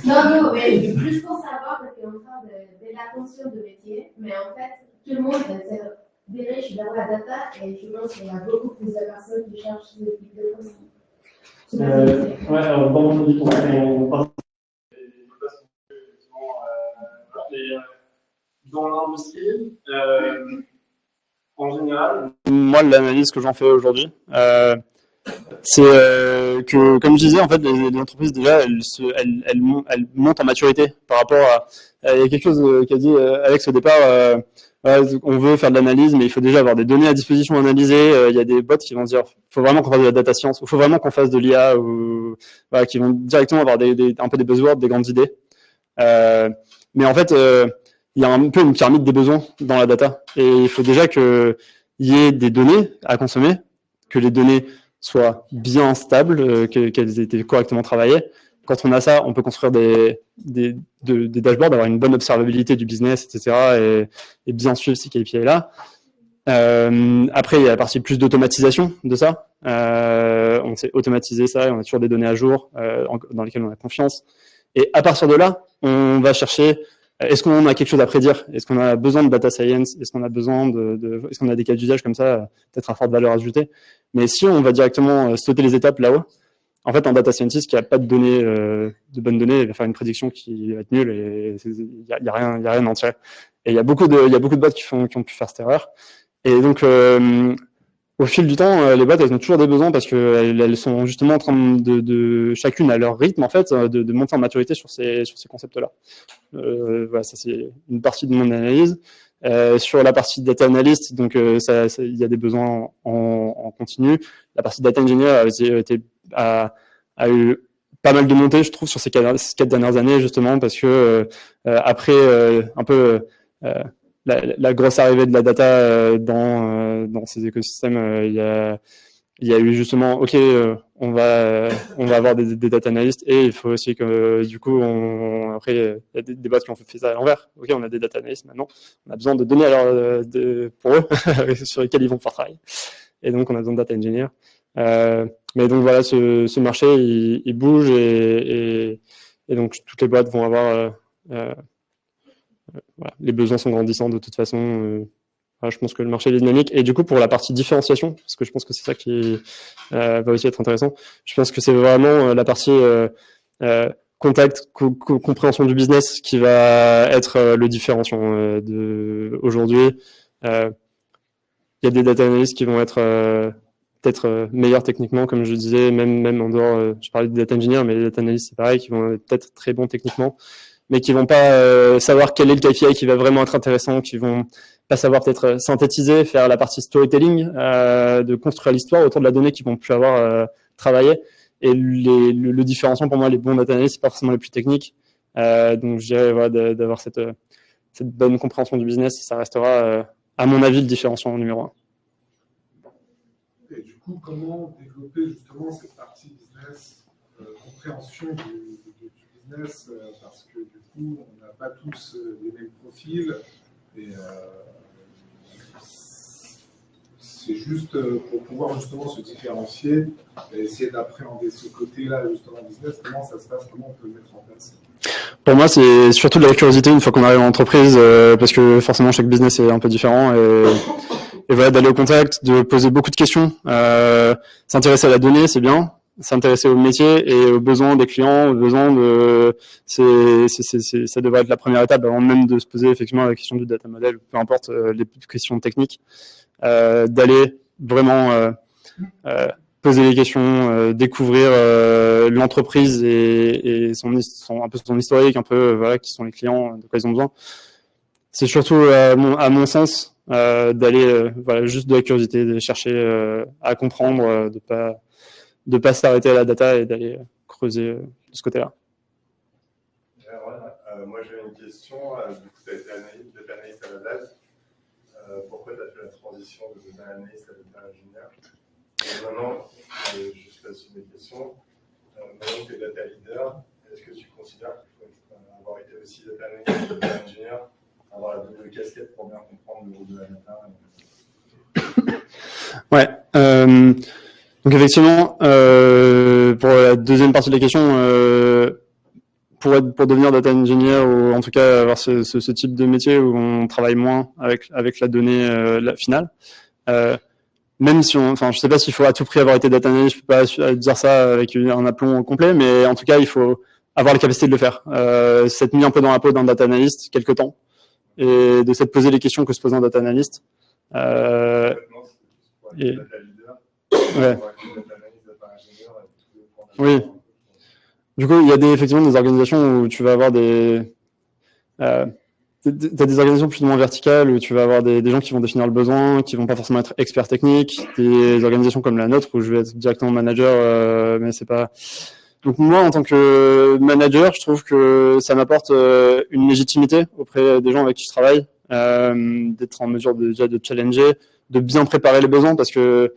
Non, mais juste pour savoir, parce qu'on parle de l'attention de métier, mais en fait, tout le monde dirige vers la data et je pense qu'il y a beaucoup plus de personnes qui cherchent des types de postes. Ouais, alors dans mon équipe, on parle dans l'industrie, en général. Moi, l'analyse que j'en fais aujourd'hui, c'est que, comme je disais, en fait, les entreprises déjà, elles montent en maturité par rapport à. Il y a quelque chose qu'a dit Alex au départ. On veut faire de l'analyse, mais il faut déjà avoir des données à disposition à analyser. Il y a des bots qui vont se dire, il faut vraiment qu'on fasse de la data science, il faut vraiment qu'on fasse de l'IA, ou qui vont directement avoir un peu des buzzwords, des grandes idées. Mais en fait, il y a un peu une pyramide des besoins dans la data, et il faut déjà qu'il y ait des données à consommer, que les données soient bien stables, qu'elles aient été correctement travaillées. Quand on a ça, on peut construire des dashboards, avoir une bonne observabilité du business, etc., et bien suivre ces KPI-là. Après, il y a la partie plus d'automatisation de ça. On sait automatiser ça et on a toujours des données à jour dans lesquelles on a confiance. Et à partir de là, on va chercher est-ce qu'on a quelque chose à prédire? Est-ce qu'on a besoin de data science? Est-ce qu'on a besoin est-ce qu'on a des cas d'usage comme ça, peut-être à forte valeur ajoutée? Mais si on va directement sauter les étapes là-haut, en fait, un data scientist qui n'a pas de données, de bonnes données, il va faire une prédiction qui va être nulle et il y a rien à en tirer. Et il y a beaucoup de bots qui ont pu faire cette erreur. Et donc, au fil du temps, les boîtes, elles ont toujours des besoins parce que elles sont justement en train de chacune à leur rythme, en fait, de monter en maturité sur ces concepts-là. Voilà, ça c'est une partie de mon analyse. Sur la partie data analyst, donc il y a des besoins en continu. La partie data engineer a eu pas mal de montées, je trouve, sur ces 4 dernières années, justement, parce que après un peu la grosse arrivée de la data dans ces écosystèmes, il y a eu justement, ok, on va avoir des data analysts et il faut aussi que du coup, après, il y a des boîtes qui ont fait ça à l'envers. Ok, on a des data analysts maintenant, on a besoin de données pour eux sur lesquels ils vont pouvoir travailler. Et donc, on a besoin de data engineers. Mais donc voilà, ce marché, il bouge et donc toutes les boîtes vont avoir voilà, les besoins sont grandissants de toute façon. Voilà, je pense que le marché est dynamique. Et du coup, pour la partie différenciation, parce que je pense que c'est ça qui va aussi être intéressant, je pense que c'est vraiment la partie contact, compréhension du business qui va être le différenciant aujourd'hui. Il y a des data analysts qui vont être peut-être meilleurs techniquement, comme je disais, même en dehors, je parlais de data engineer, mais les data analysts, c'est pareil, qui vont être peut-être très bons techniquement, mais qui vont pas savoir quel est le KPI qui va vraiment être intéressant, qui vont pas savoir peut-être synthétiser, faire la partie storytelling, de construire l'histoire autour de la donnée qu'ils vont plus avoir travaillé. Et le différenciant pour moi, les bons data analysts, c'est pas forcément les plus techniques. Donc je dirais voilà, d'avoir cette bonne compréhension du business, ça restera, à mon avis, le différenciant numéro 1. Et du coup, comment développer justement cette partie business, compréhension du business, parce que du coup, on n'a pas tous les mêmes profils et c'est juste pour pouvoir justement se différencier et essayer d'appréhender ce côté-là justement business, comment ça se passe, comment on peut le mettre en place. Pour moi, c'est surtout de la curiosité une fois qu'on arrive en entreprise, parce que forcément chaque business est un peu différent et voilà, d'aller au contact, de poser beaucoup de questions, s'intéresser à la donnée, c'est bien, s'intéresser au métier et aux besoins des clients, aux besoins ça devrait être la première étape avant même de se poser effectivement la question du data model, peu importe les questions techniques, d'aller vraiment poser les questions, découvrir l'entreprise et un peu son historique, un peu voilà, qui sont les clients, de quoi ils ont besoin. C'est surtout, à mon sens, d'aller voilà, juste de la curiosité, de chercher à comprendre, de pas s'arrêter à la data et d'aller creuser de ce côté-là. Moi, j'ai une question. Du coup, tu as été data analyst à la base. Pourquoi tu as fait la transition de data analyst à data engineer? Et maintenant, juste là-dessus mes questions. Maintenant que tu es data leader, est-ce que tu considères qu'il faut avoir été aussi data analyst et data engineer, avoir la double casquette pour bien comprendre le rôle de la data? Ouais. Donc effectivement, pour la deuxième partie de la question, pour devenir data engineer ou en tout cas avoir ce type de métier où on travaille moins avec la donnée la finale, même si je sais pas s'il faut à tout prix avoir été data analyst, je peux pas dire ça avec un aplomb complet, mais en tout cas il faut avoir la capacité de le faire, s'être mis un peu dans la peau d'un data analyst quelque temps et de s'être posé les questions que se pose un data analyst. Ouais. Oui. Du coup, il y a effectivement des organisations où tu vas avoir t'as des organisations plus ou moins verticales où tu vas avoir des gens qui vont définir le besoin, qui vont pas forcément être experts techniques, des organisations comme la nôtre où je vais être directement manager, mais c'est pas. Donc moi, en tant que manager, je trouve que ça m'apporte une légitimité auprès des gens avec qui je travaille, d'être en mesure déjà de challenger, de bien préparer les besoins parce que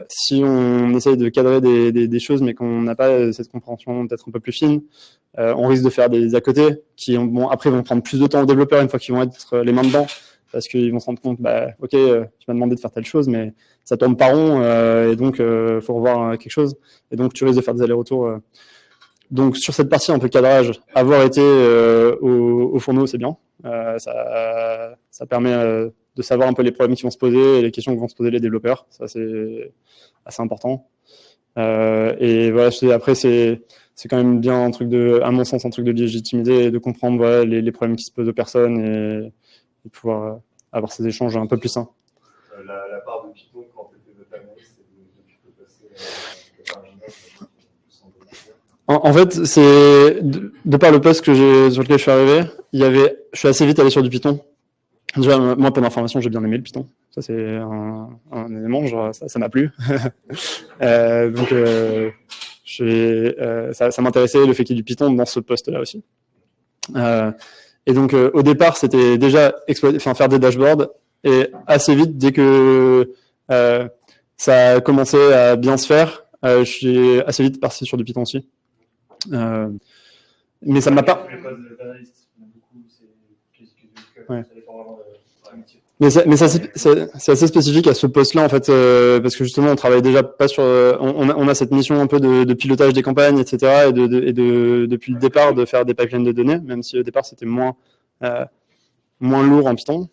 si on essaye de cadrer des choses mais qu'on n'a pas cette compréhension peut-être un peu plus fine, on risque de faire des à côté qui après vont prendre plus de temps aux développeurs une fois qu'ils vont être les mains dedans parce qu'ils vont se rendre compte ok tu m'as demandé de faire telle chose mais ça tourne pas rond et donc faut revoir quelque chose et donc tu risques de faire des allers-retours. Donc sur cette partie un peu cadrage, avoir été au fourneau c'est bien, ça permet de savoir un peu les problèmes qui vont se poser et les questions que vont se poser les développeurs. Ça, c'est assez important. Et voilà, après, c'est quand même bien à mon sens, un truc de légitimité et de comprendre voilà, les problèmes qui se posent aux personnes et pouvoir avoir ces échanges un peu plus sains. La part de Python quand tu étais En fait, c'est de par le poste sur lequel je suis arrivé, je suis assez vite allé sur du Python. Déjà, moi, pour l'information, j'ai bien aimé le Python. Ça, c'est un élément, genre, ça m'a plu. Donc, ça m'intéressait le fait qu'il y ait du Python dans ce poste-là aussi. Et donc, au départ, c'était déjà faire des dashboards. Et assez vite, dès que ça a commencé à bien se faire, je suis assez vite passé sur du Python aussi. Mais ça ne m'a pas... Ouais. Mais ça c'est assez spécifique à ce poste-là en fait, parce que justement on travaille déjà pas sur, on a cette mission un peu de pilotage des campagnes, etc. et depuis le départ de faire des pipelines de données, même si au départ c'était moins lourd en Python.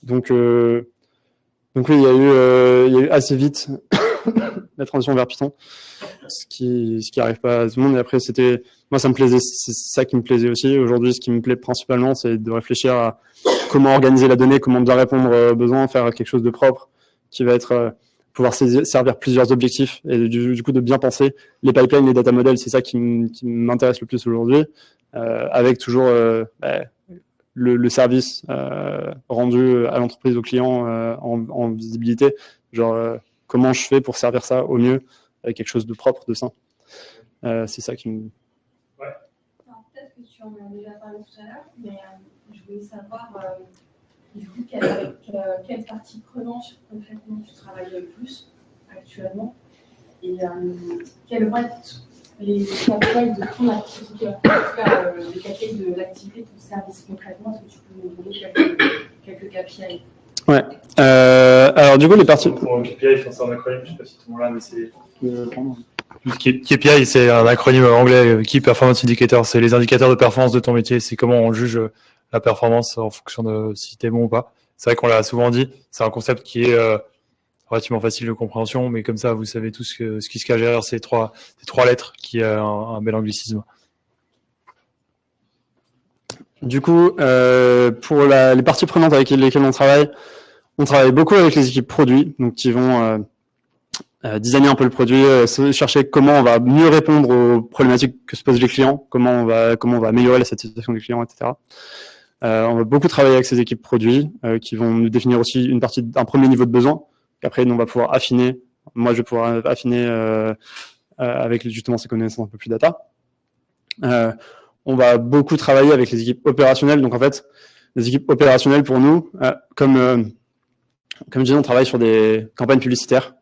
Donc oui, il y a eu assez vite la transition vers Python, ce qui arrive pas à tout le monde. Et après moi ça me plaisait, c'est ça qui me plaisait aussi. Aujourd'hui, ce qui me plaît principalement, c'est de réfléchir à comment organiser la donnée, comment bien répondre aux besoins, faire quelque chose de propre qui va être pouvoir servir plusieurs objectifs et du coup de bien penser les pipelines, les data models. C'est ça qui m'intéresse le plus aujourd'hui, avec toujours le service rendu à l'entreprise, au client en visibilité. Genre comment je fais pour servir ça au mieux avec quelque chose de propre, de sain. C'est ça qui me... Ouais. Alors, peut-être que tu en as déjà parlé tout à l'heure, mais je voulais savoir du coup, quelle partie prenante concrètement tu travailles le plus actuellement et quelles vont être les KPI de ton activité, en tout cas les KPI de l'activité de ton service concrètement. Est-ce que tu peux nous donner quelques KPI? Ouais. Alors du coup les parties. Pour KPI, c'est un acronyme, je ne sais pas si tout le monde l'a, mais c'est. KPI, c'est un acronyme anglais, Key Performance Indicator. C'est les indicateurs de performance de ton métier. C'est comment on juge la performance en fonction de si tu es bon ou pas. C'est vrai qu'on l'a souvent dit. C'est un concept qui est relativement facile de compréhension, mais comme ça, vous savez tous ce qui se cache derrière ces trois lettres, qui est un bel anglicisme. Du coup, pour les parties prenantes avec lesquelles on travaille beaucoup avec les équipes produits, donc qui vont designer un peu le produit, chercher comment on va mieux répondre aux problématiques que se posent les clients, comment on va améliorer la satisfaction des clients, etc. On va beaucoup travailler avec ces équipes produits qui vont nous définir aussi un premier niveau de besoin. Après, nous, on va pouvoir affiner. Moi, je vais pouvoir affiner avec justement ces connaissances un peu plus data. On va beaucoup travailler avec les équipes opérationnelles. Donc, en fait, les équipes opérationnelles, pour nous, comme je disais, on travaille sur des campagnes publicitaires.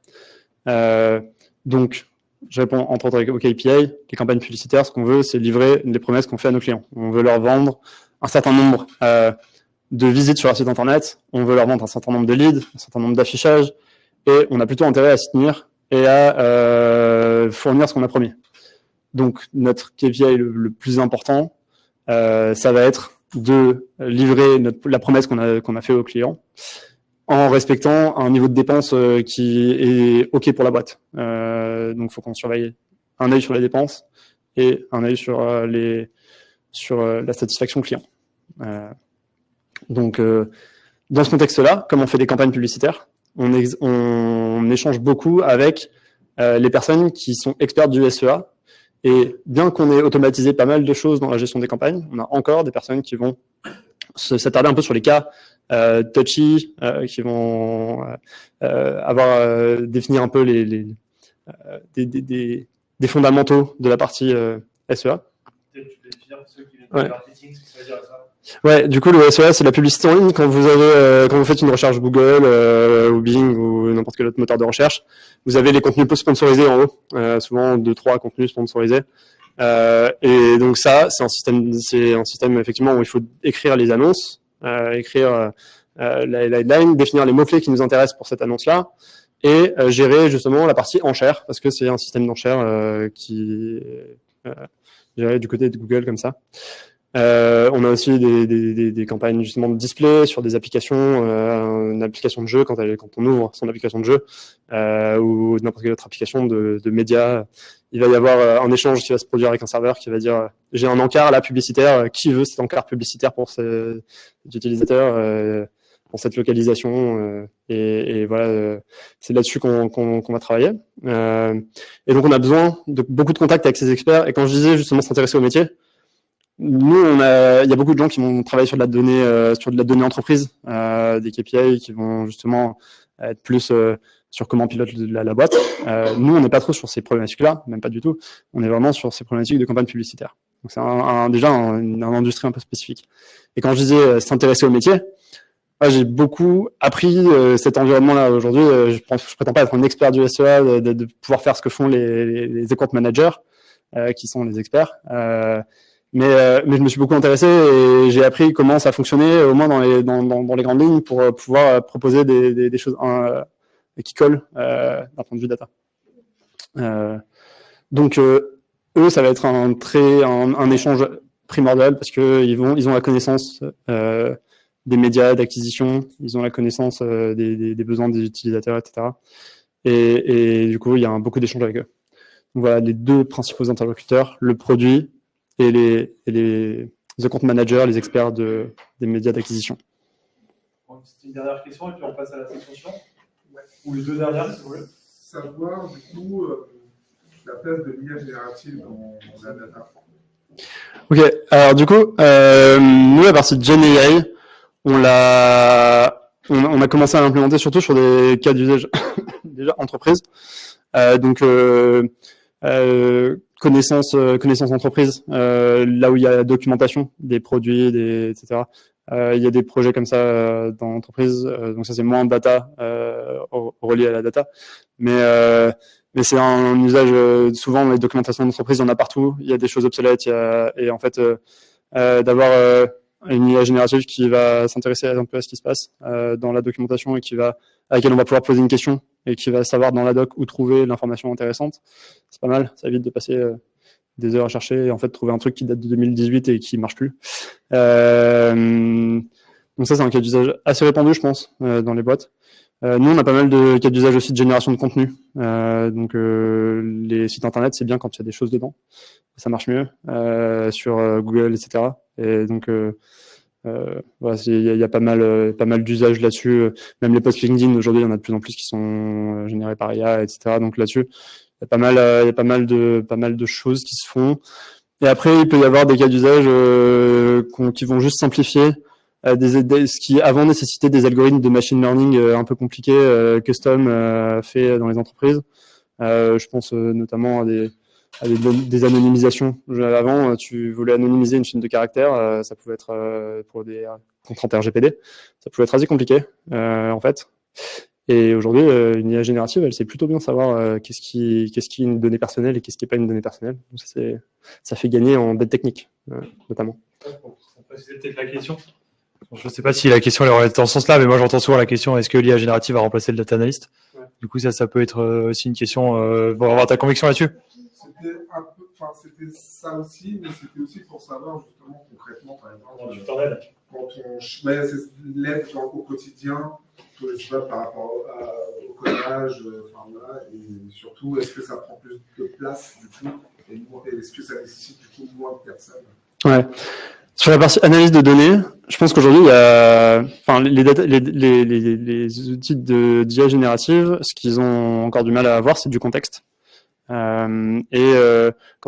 Donc, je réponds entre autres aux KPI. Les campagnes publicitaires, ce qu'on veut, c'est livrer les promesses qu'on fait à nos clients. On veut leur vendre un certain nombre de visites sur leur site internet. On veut leur vendre un certain nombre de leads, un certain nombre d'affichages. Et on a plutôt intérêt à s'y tenir et à fournir ce qu'on a promis. Donc, notre KPI le plus important, ça va être de livrer la promesse qu'on a fait aux clients en respectant un niveau de dépense qui est OK pour la boîte. Donc, il faut qu'on surveille un œil sur les dépenses et un œil sur la satisfaction client. Donc, dans ce contexte-là, comme on fait des campagnes publicitaires, on échange beaucoup avec les personnes qui sont expertes du SEA. Et bien qu'on ait automatisé pas mal de choses dans la gestion des campagnes, on a encore des personnes qui vont s'attarder un peu sur les cas touchy, qui vont définir un peu des fondamentaux de la partie SEA. Tu peux définir pour ceux qui viennent du marketing, ce que ça veut dire ça? Ouais, du coup, le SEA, c'est la publicité en ligne. Quand vous faites une recherche Google ou Bing ou n'importe quel autre moteur de recherche, vous avez les contenus sponsorisés en haut, souvent 2-3 contenus sponsorisés. Et donc ça, c'est un système effectivement où il faut écrire les annonces, écrire la headline, définir les mots-clés qui nous intéressent pour cette annonce-là, et gérer justement la partie enchère, parce que c'est un système d'enchère qui est géré du côté de Google comme ça. On a aussi des campagnes justement de display sur des applications, une application de jeu quand on ouvre son application de jeu ou n'importe quelle autre application de médias. Il va y avoir un échange qui va se produire avec un serveur qui va dire j'ai un encart là publicitaire, qui veut cet encart publicitaire pour cet utilisateur cette localisation. Et voilà, c'est là-dessus qu'on va travailler. Et donc, on a besoin de beaucoup de contacts avec ces experts. Et quand je disais justement s'intéresser au métier, nous, il y a beaucoup de gens qui vont travailler sur de la donnée entreprise, des KPI qui vont justement être plus sur comment pilote la boîte. Nous, on n'est pas trop sur ces problématiques-là, même pas du tout. On est vraiment sur ces problématiques de campagne publicitaire. Donc, c'est déjà une industrie un peu spécifique. Et quand je disais s'intéresser au métier, j'ai beaucoup appris cet environnement-là. Aujourd'hui, je prétends pas être un expert du SEA, de pouvoir faire ce que font les account managers, qui sont les experts. Mais je me suis beaucoup intéressé et j'ai appris comment ça fonctionnait, au moins dans les grandes lignes, pour pouvoir proposer des choses qui collent d'un point de vue data. Donc eux, ça va être un échange primordial parce que ils ont la connaissance des médias d'acquisition, ils ont la connaissance des besoins des utilisateurs, etc. Et du coup, il y a beaucoup d'échanges avec eux. Donc voilà, les deux principaux interlocuteurs, le produit et les account managers, les experts des médias d'acquisition. C'était une dernière question et puis on passe à la section suivante. Ou les deux dernières, si vous voulez. Savoir, du coup, la place de l'IA générative dans la data. Ok, alors du coup, nous, la partie Gen AI, on a commencé à l'implémenter surtout sur des cas d'usage déjà entreprise. Donc, connaissance entreprise, là où il y a la documentation des produits, etc. Il y a des projets comme ça dans l'entreprise, donc ça c'est moins data, relié à la data, mais c'est un usage souvent les documentations d'entreprise, il y en a partout, il y a des choses obsolètes, et en fait d'avoir une IA générative qui va s'intéresser un peu à ce qui se passe dans la documentation et à laquelle on va pouvoir poser une question et qui va savoir dans la doc où trouver l'information intéressante, c'est pas mal, ça évite de passer des heures à chercher et en fait trouver un truc qui date de 2018 et qui marche plus. Donc ça c'est un cas d'usage assez répandu je pense dans les boîtes. Nous on a pas mal de cas d'usage aussi de génération de contenu. Donc les sites internet c'est bien quand il y a des choses dedans, ça marche mieux sur Google etc. Et donc voilà, il y a pas mal d'usages là-dessus. Même les posts LinkedIn aujourd'hui il y en a de plus en plus qui sont générés par IA etc. Donc là-dessus il y a pas mal de choses qui se font. Et après, il peut y avoir des cas d'usage qui vont juste simplifier ce qui avant nécessitait des algorithmes de machine learning un peu compliqués, custom, faits dans les entreprises. Je pense notamment à des anonymisations. Avant, tu voulais anonymiser une chaîne de caractères, ça pouvait être pour des contraintes RGPD, ça pouvait être assez compliqué en fait. Et aujourd'hui, une IA générative, elle sait plutôt bien savoir qu'est-ce qui est une donnée personnelle et qu'est-ce qui n'est pas une donnée personnelle. Donc ça fait gagner en dette technique, notamment. Pour préciser peut-être la question. Je ne sais pas si la question est orientée dans ce sens-là, mais moi j'entends souvent la question est-ce que l'IA générative va remplacer le data analyst? Du coup, ça peut être aussi une question. Pour avoir ta conviction là-dessus. C'était ça aussi, mais c'était aussi pour savoir justement concrètement, par exemple, quand on l'aide au quotidien, je sais pas, par rapport au codage, et surtout, est-ce que ça prend plus de place du coup, et est-ce que ça nécessite du coup moins de personnes? Ouais. Sur la partie analyse de données, je pense qu'aujourd'hui, il y a, les outils d'IA générative, ce qu'ils ont encore du mal à avoir, c'est du contexte. Quand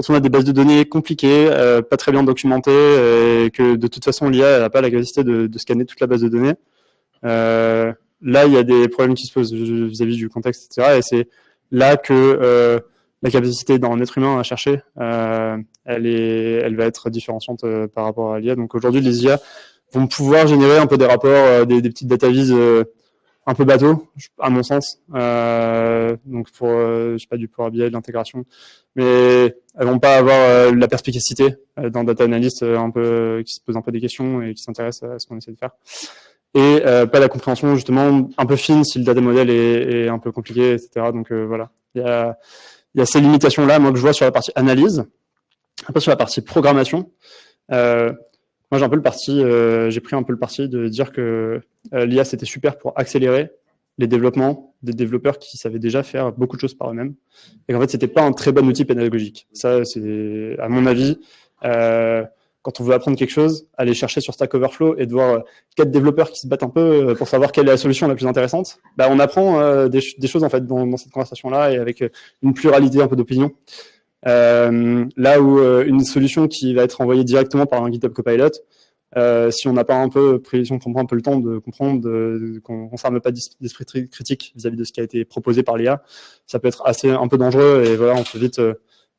on a des bases de données compliquées, pas très bien documentées, et que de toute façon l'IA n'a pas la capacité de scanner toute la base de données, là il y a des problèmes qui se posent vis-à-vis du contexte, etc. Et c'est là que la capacité d'un être humain à chercher, elle va être différenciante par rapport à l'IA. Donc aujourd'hui les IA vont pouvoir générer un peu des rapports, des petites data viz un peu bateau, à mon sens. Donc pour, je sais pas, du Power BI, de l'intégration, mais elles vont pas avoir la perspicacité d'un data analyst qui se pose un peu des questions et qui s'intéresse à ce qu'on essaie de faire. Et pas la compréhension justement un peu fine si le data model est un peu compliqué, etc. Donc voilà, il y a ces limitations là, moi que je vois sur la partie analyse. Après sur la partie programmation. Moi, j'ai pris un peu le parti de dire que l'IA, c'était super pour accélérer les développements des développeurs qui savaient déjà faire beaucoup de choses par eux-mêmes. Et qu'en fait, c'était pas un très bon outil pédagogique. Ça, c'est, à mon avis, quand on veut apprendre quelque chose, aller chercher sur Stack Overflow et de voir 4 développeurs qui se battent un peu pour savoir quelle est la solution la plus intéressante, bah, on apprend des choses en fait dans cette conversation-là et avec une pluralité un peu d'opinions. Là où une solution qui va être envoyée directement par un GitHub Copilot, si on n'a pas un peu pris, si on prend pas un peu le temps de comprendre, qu'on s'arme pas d'esprit critique vis-à-vis de ce qui a été proposé par l'IA, ça peut être un peu dangereux et voilà, on peut vite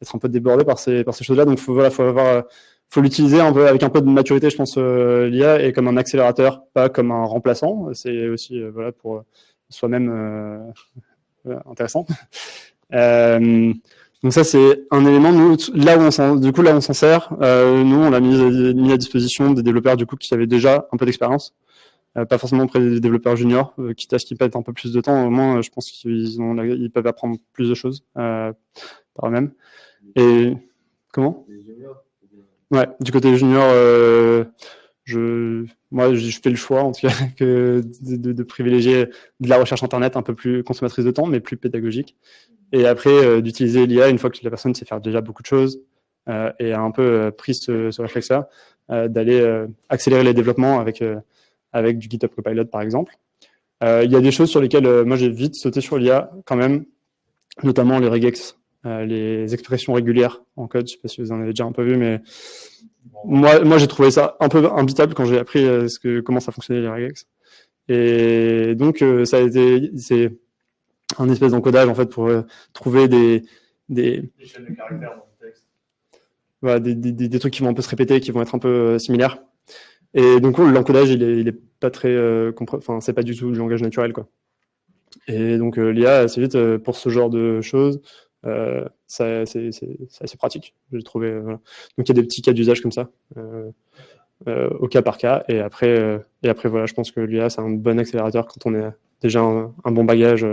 être un peu débordé par ces choses-là. Donc faut l'utiliser un peu avec un peu de maturité, je pense, l'IA, et comme un accélérateur, pas comme un remplaçant. C'est aussi voilà pour soi-même intéressant. Donc ça, c'est un élément. Nous, là où on s'en sert, nous, on l'a mis à disposition des développeurs du coup qui avaient déjà un peu d'expérience, pas forcément auprès des développeurs juniors, quitte à ce qu'ils perdent un peu plus de temps. Au moins, je pense qu'ils peuvent apprendre plus de choses par eux-mêmes. Et comment? Ouais, du côté junior, moi, je fais le choix en tout cas que de privilégier de la recherche internet un peu plus consommatrice de temps, mais plus pédagogique. Et après, d'utiliser l'IA une fois que la personne sait faire déjà beaucoup de choses et a un peu pris ce réflexe-là, d'aller accélérer les développements avec du GitHub Copilot, par exemple. Il y a des choses sur lesquelles moi, j'ai vite sauté sur l'IA quand même, notamment les regex, les expressions régulières en code. Je ne sais pas si vous en avez déjà un peu vu, mais moi j'ai trouvé ça un peu imbitable quand j'ai appris comment ça fonctionnait les regex. Et donc, c'est un espèce d'encodage en fait pour trouver des chaînes de caractères dans le texte. Voilà, des trucs qui vont un peu se répéter, qui vont être un peu similaires. Et donc l'encodage il est pas très c'est pas du tout du langage naturel quoi. Et donc l'IA assez vite pour ce genre de choses c'est assez pratique, j'ai trouvé. Voilà. Donc il y a des petits cas d'usage comme ça au cas par cas, et après voilà, je pense que l'IA c'est un bon accélérateur quand on a déjà un bon bagage.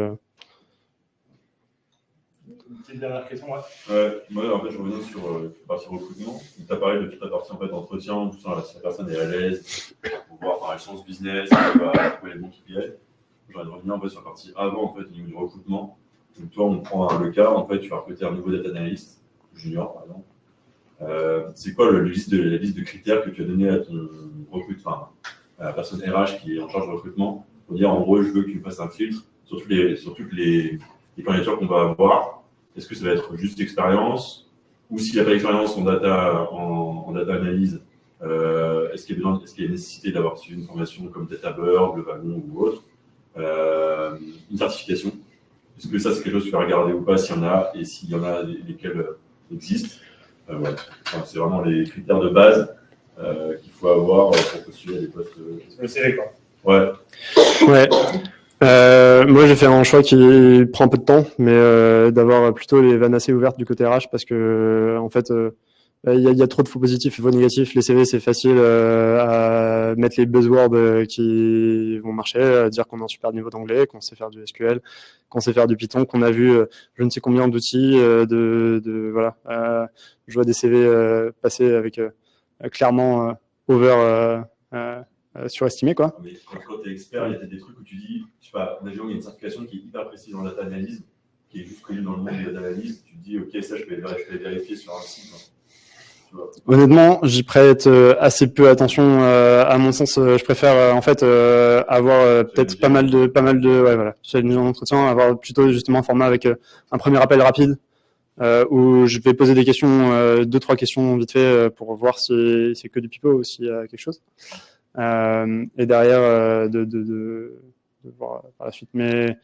Une petite dernière question, moi. Moi, en fait, je revenais sur la partie recrutement. Tu as parlé de toute la partie en fait, d'entretien, où si la personne est à l'aise, pour voir par sens business, elle va trouver les bons KPI. J'aurais revenir en fait, sur la partie avant, en fait, au niveau du recrutement. Donc, toi, on prend le cas, en fait, tu vas recruter un nouveau data analyst, junior par exemple. C'est quoi la liste de critères que tu as donné à ton recrutement, à la personne RH qui est en charge de recrutement, pour dire en gros, je veux que tu me fasses un filtre sur toutes les candidatures qu'on va avoir. Est-ce que ça va être juste expérience, ou s'il n'y a pas d'expérience en data analyse, est-ce qu'il y a nécessité d'avoir suivi une formation comme DataBird, le wagon ou autre, une certification? Est-ce que ça c'est quelque chose que tu vas regarder ou pas, s'il y en a, et s'il y en a lesquels existent? Ouais. Enfin, c'est vraiment les critères de base qu'il faut avoir pour postuler à des postes. Le CV quoi. Ouais. Moi, j'ai fait un choix qui prend un peu de temps, mais d'avoir plutôt les vannes assez ouvertes du côté RH, parce que en fait, il y a trop de faux positifs et faux négatifs. Les CV, c'est facile à mettre les buzzwords qui vont marcher, à dire qu'on a un super niveau d'anglais, qu'on sait faire du SQL, qu'on sait faire du Python, qu'on a vu je ne sais combien d'outils, voilà. Je vois des CV passer avec clairement surestimé quoi. Mais quand tu es expert, il y a des trucs où tu dis, je sais pas, il y a une certification qui est hyper précise en data analyse, qui est juste connue dans le monde de la data analyse. Tu te dis, ok, ça je peux vérifier sur un site. Tu vois. Honnêtement, j'y prête assez peu attention. À mon sens, je préfère en fait avoir peut-être pas mal de ouais voilà, challenger en entretien, avoir plutôt justement un format avec un premier appel rapide. Où je vais poser des questions, 2-3 questions vite fait pour voir si c'est que du pipeau ou s'il y a quelque chose. Et derrière de voir par la suite. Mais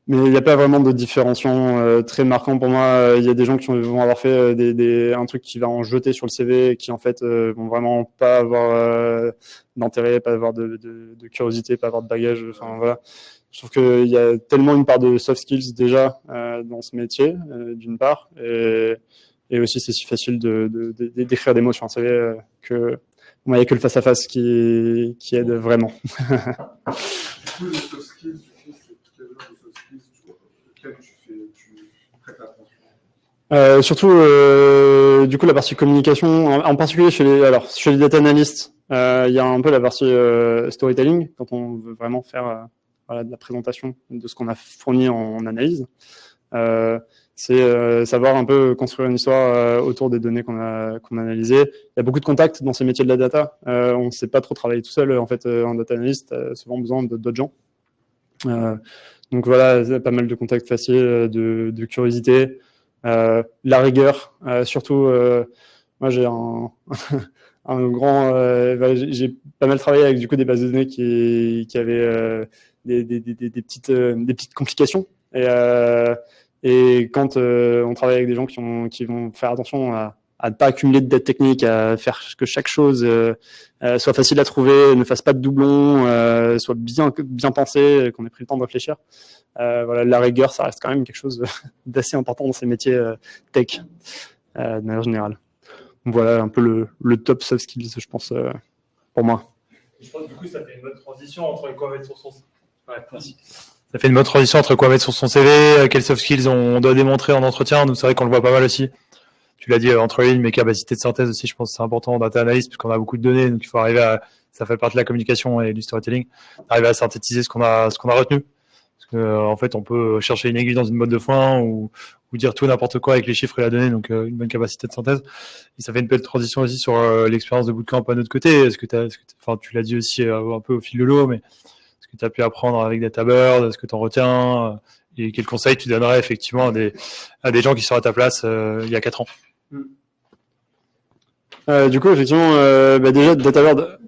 il n'y a pas vraiment de différenciation très marquant pour moi. Il y a des gens qui vont avoir fait un truc qui va en jeter sur le CV, qui en fait vont vraiment pas avoir d'intérêt, pas avoir de curiosité, pas avoir de bagage. Enfin voilà. Je trouve qu'il y a tellement une part de soft skills déjà dans ce métier, d'une part, et aussi c'est si facile d'écrire des mots sur un CV que il n'y a que le face-à-face qui aide vraiment. Du coup, les soft skills, c'est quel genre de soft skills auxquels tu prêtes attention? Surtout, du coup, la partie communication, en particulier chez les data analysts, il y a un peu la partie storytelling, quand on veut vraiment faire de la présentation de ce qu'on a fourni en analyse. c'est savoir un peu construire une histoire autour des données qu'on a analysées. Il y a beaucoup de contacts dans ces métiers de la data. On ne sait pas trop travailler tout seul. En fait, en data analyst, a souvent besoin d'autres gens. Donc voilà, pas mal de contacts faciles, de curiosité, la rigueur. Surtout, moi j'ai un grand, j'ai pas mal travaillé avec du coup des bases de données qui avaient des petites complications. Et quand on travaille avec des gens qui vont faire attention à ne pas accumuler de dettes techniques, à faire que chaque chose soit facile à trouver, ne fasse pas de doublons, soit bien pensé, qu'on ait pris le temps de réfléchir. Voilà, la rigueur, ça reste quand même quelque chose d'assez important dans ces métiers tech, de manière générale. Donc voilà un peu le top soft skills, je pense, pour moi. Je pense que du coup, ça fait une bonne transition entre quoi mettre sur son... Ouais, merci. Ça fait une bonne transition entre quoi mettre sur son CV, quels soft skills on doit démontrer en entretien. Nous, c'est vrai qu'on le voit pas mal aussi. Tu l'as dit, entre les lignes, mes capacités de synthèse aussi, je pense que c'est important en data analyst, parce qu'on a beaucoup de données, donc il faut arriver à, ça fait partie de la communication et du storytelling, arriver à synthétiser ce qu'on a retenu. Parce que, en fait, on peut chercher une aiguille dans une botte de foin ou dire tout n'importe quoi avec les chiffres et la donnée, donc une bonne capacité de synthèse. Et ça fait une belle transition aussi sur l'expérience de bootcamp à notre côté. Enfin, tu l'as dit aussi un peu au fil de l'eau, mais est-ce que tu as pu apprendre avec DataBird, est-ce que tu en retiens, et quels conseils tu donnerais effectivement à des gens qui sont à ta place il y a 4 ans? Du coup, effectivement, déjà DataBird,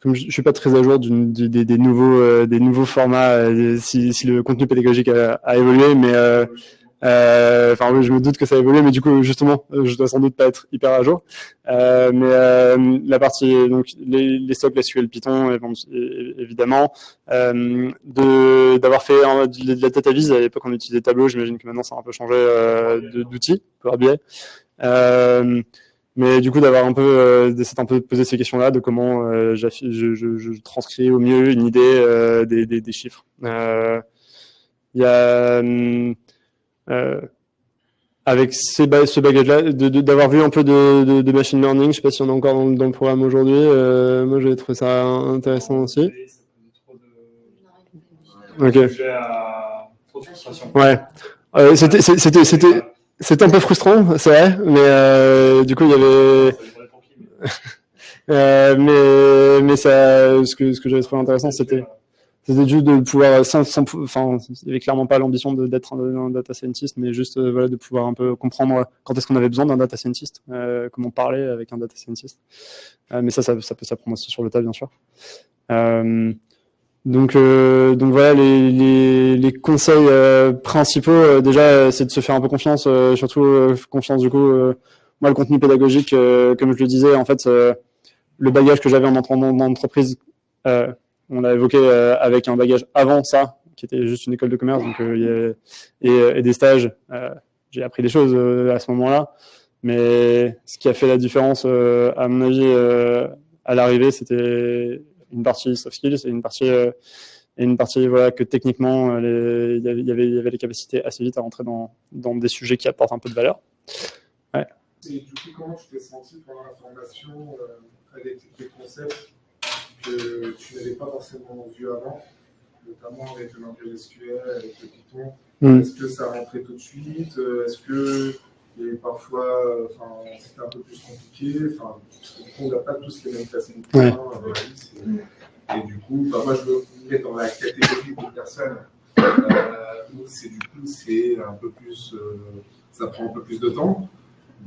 comme je suis pas très à jour des nouveaux formats, si le contenu pédagogique a évolué, mais enfin oui, je me doute que ça a évolué, mais du coup justement, je dois sans doute pas être hyper à jour. Mais la partie donc les stocks, SQL, Python, évidemment, d'avoir fait de la data viz à l'époque on utilisait Tableau, j'imagine que maintenant ça a un peu changé d'outils, Power BI. Mais du coup, d'avoir un peu, d'essayer un peu de poser ces questions-là, de comment je transcris au mieux une idée des chiffres. Il y a avec ce bagage-là, d'avoir vu un peu de machine learning, je sais pas si on est encore dans le programme aujourd'hui. Moi, j'ai trouvé ça intéressant aussi. Ok. Ouais. C'était un peu frustrant, c'est vrai, mais du coup il y avait, mais ça, ce que j'avais trouvé intéressant, c'était juste de pouvoir, enfin, il y avait clairement pas l'ambition d'être un data scientist, mais juste voilà de pouvoir un peu comprendre quand est-ce qu'on avait besoin d'un data scientist, comment parler avec un data scientist. Mais ça peut s'apprendre aussi sur le tas, bien sûr. Donc voilà les conseils principaux. Déjà, c'est de se faire un peu confiance, surtout confiance du coup. Moi, le contenu pédagogique, comme je le disais, en fait, le bagage que j'avais en entrant dans l'entreprise, on l'a évoqué avec un bagage avant ça, qui était juste une école de commerce, donc et des stages. J'ai appris des choses à ce moment-là, mais ce qui a fait la différence, à mon avis, à l'arrivée, c'était une partie soft skills et une partie voilà que techniquement il y avait les capacités assez vite à rentrer dans des sujets qui apportent un peu de valeur. Ouais. Et du coup, comment tu t'es senti pendant la formation avec des concepts que tu n'avais pas forcément vus avant, notamment avec le langage SQL, avec le Python? Est-ce que ça rentrait tout de suite? Est-ce que il y avait parfois, c'était un peu plus compliqué? Enfin, on n'a pas tous les mêmes facilités. Ouais. Et du coup, moi, je me mets dans la catégorie de personnes où c'est un peu plus, ça prend un peu plus de temps.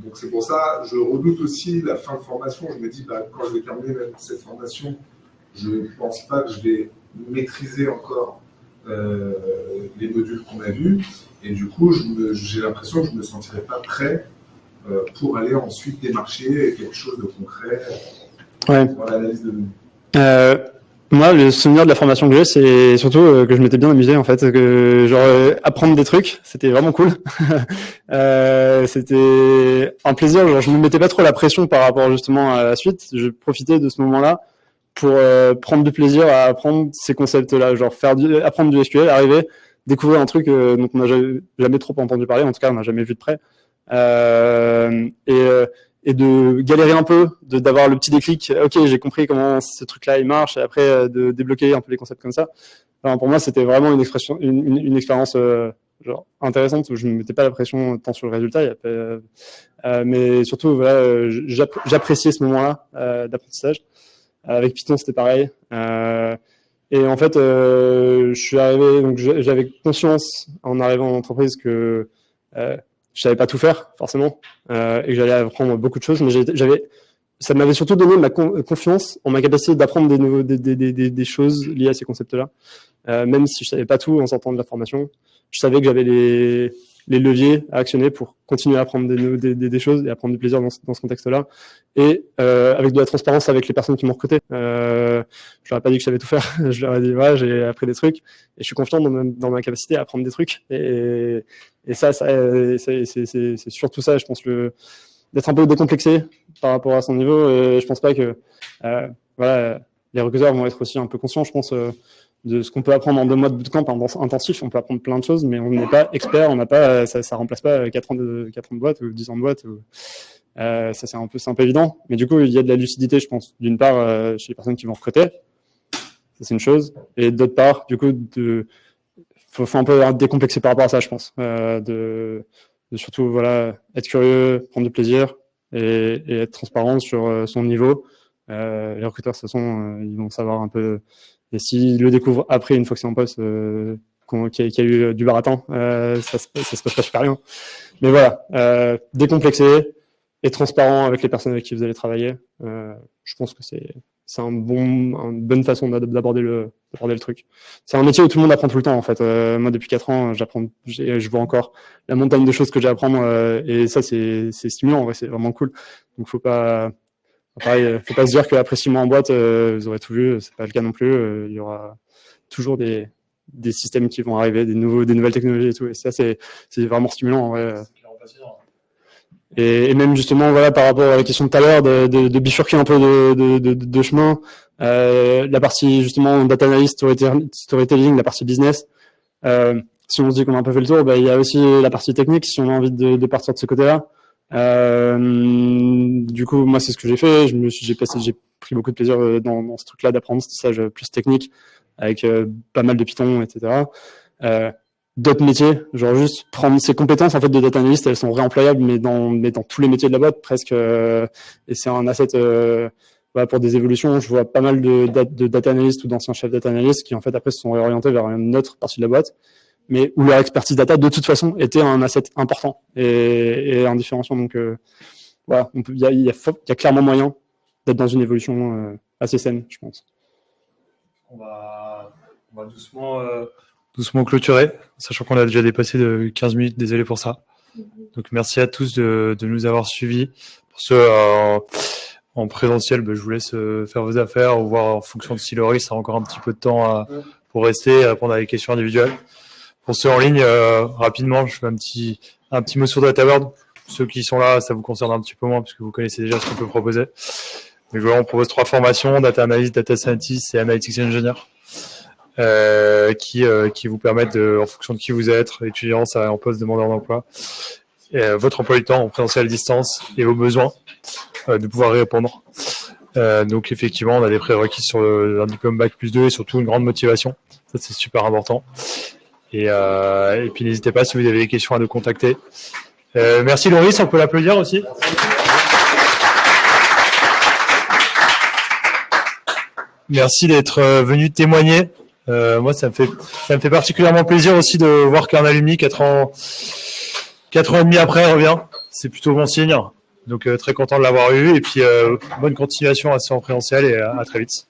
Donc c'est pour ça, je redoute aussi la fin de formation. Je me dis, quand je vais terminer même cette formation, je ne pense pas que je vais maîtriser encore les modules qu'on a vus. Et du coup, j'ai l'impression que je ne me sentirais pas prêt pour aller ensuite démarcher quelque chose de concret dans l'analyse de données. Moi, le souvenir de la formation que j'ai, c'est surtout que je m'étais bien amusé en fait, que genre apprendre des trucs, c'était vraiment cool. C'était un plaisir. Genre, je me mettais pas trop la pression par rapport justement à la suite. Je profitais de ce moment-là pour prendre du plaisir à apprendre ces concepts-là, genre apprendre du SQL, arriver, découvrir un truc dont on n'a jamais trop entendu parler. En tout cas, on n'a jamais vu de près. Et de galérer un peu, d'avoir le petit déclic, ok, j'ai compris comment ce truc-là il marche, et après de débloquer un peu les concepts comme ça. Enfin, pour moi, c'était vraiment une expérience genre intéressantes où je ne mettais pas la pression tant sur le résultat, mais surtout voilà, j'appréciais ce moment-là d'apprentissage. Avec Python, c'était pareil. Et en fait, je suis arrivé, donc j'avais conscience en arrivant en entreprise que je savais pas tout faire forcément et que j'allais apprendre beaucoup de choses, mais ça m'avait surtout donné ma confiance en ma capacité d'apprendre des choses liées à ces concepts-là, même si je savais pas tout en sortant de la formation. Je savais que j'avais les leviers à actionner pour continuer à apprendre des choses et à prendre du plaisir dans ce contexte-là. Et avec de la transparence avec les personnes qui m'ont recruté. Je leur ai pas dit que je savais tout faire. Je leur ai dit, voilà, j'ai appris des trucs et je suis confiant dans ma capacité à apprendre des trucs. Et ça c'est surtout ça, je pense, d'être un peu décomplexé par rapport à son niveau. Et je pense pas que voilà, les recruteurs vont être aussi un peu conscients, je pense, de ce qu'on peut apprendre en 2 mois de bootcamp intensif. On peut apprendre plein de choses, mais on n'est pas expert, on n'a pas, ça remplace pas 4 ans de boîte ou 10 ans de boîte. Ça, c'est un peu évident. Mais du coup, il y a de la lucidité, je pense. D'une part, chez les personnes qui vont recruter. Ça, c'est une chose. Et d'autre part, du coup, faut un peu décomplexer par rapport à ça, je pense. De surtout, voilà, être curieux, prendre du plaisir et être transparent sur son niveau. Les recruteurs, de toute façon, ils vont savoir un peu. Et s'ils le découvrent après, une fois que c'est en poste, qu'il y a eu du baratin, ça se passe pas super bien. Mais voilà, décomplexé et transparent avec les personnes avec qui vous allez travailler. Je pense que c'est une bonne façon d'aborder le truc. C'est un métier où tout le monde apprend tout le temps, en fait. Moi, depuis 4 ans, je vois encore la montagne de choses que j'ai à apprendre, et ça, c'est stimulant, en vrai, c'est vraiment cool. Donc, faut pas se dire qu'après 6 mois en boîte, vous aurez tout vu. C'est pas le cas non plus. Il y aura toujours des systèmes qui vont arriver, des nouvelles technologies et tout. Et ça, c'est vraiment stimulant, en vrai. Et même justement, voilà, par rapport à la question de tout à l'heure, de bifurquer un peu de chemin, la partie justement data analyst, storytelling, la partie business. Si on se dit qu'on a un peu fait le tour, il y a aussi la partie technique. Si on a envie de partir de ce côté-là. Du coup, moi, c'est ce que j'ai fait. J'ai pris beaucoup de plaisir dans ce truc-là d'apprentissage plus technique, avec pas mal de Python, etc. D'autres métiers, genre juste prendre ces compétences en fait de data analyst, elles sont réemployables, mais dans tous les métiers de la boîte presque. Et c'est un asset voilà, pour des évolutions. Je vois pas mal de data analyst ou d'anciens chefs data analyst qui en fait après se sont réorientés vers une autre partie de la boîte, mais où leur expertise data de toute façon était un asset important et un différenciant. Donc voilà, il y a clairement moyen d'être dans une évolution assez saine, je pense. On va doucement clôturer, sachant qu'on a déjà dépassé de 15 minutes, désolé pour ça. Donc merci à tous de nous avoir suivis. Pour ceux en présentiel, je vous laisse faire vos affaires ou voir en fonction de Silori, ça a encore un petit peu de temps pour rester et répondre à des questions individuelles. Pour ceux en ligne, rapidement, je fais un petit mot sur DataBird. Ceux qui sont là, ça vous concerne un petit peu moins puisque vous connaissez déjà ce qu'on peut proposer. Mais voilà, on propose 3 formations, Data Analyst, Data Scientist et Analytics Engineer, qui vous permettent, en fonction de qui vous êtes, étudiant, en poste, demandeur d'emploi, votre emploi du temps en présentiel à distance et vos besoins, de pouvoir y répondre. Donc effectivement, on a des prérequis sur un diplôme Bac+2 et surtout une grande motivation. Ça, c'est super important. Et puis n'hésitez pas si vous avez des questions à nous contacter. Merci Loris, on peut l'applaudir aussi. Merci d'être venu témoigner. Moi, ça me fait particulièrement plaisir aussi de voir qu'un alumni 4 ans et demi après revient. C'est plutôt bon signe. Donc très content de l'avoir eu. Et puis bonne continuation à ce en présentiel et à très vite.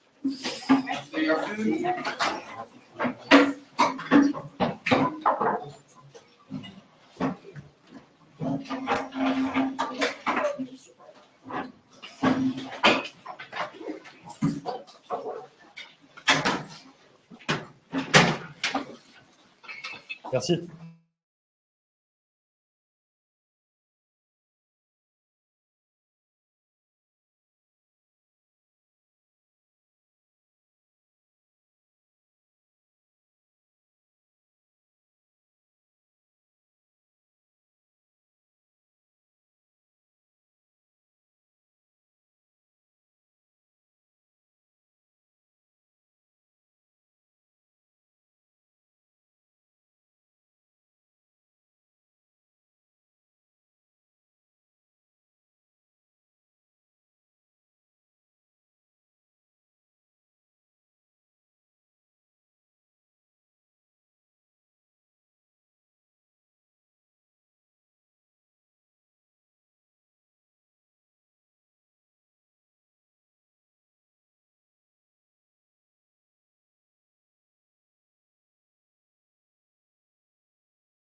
Merci.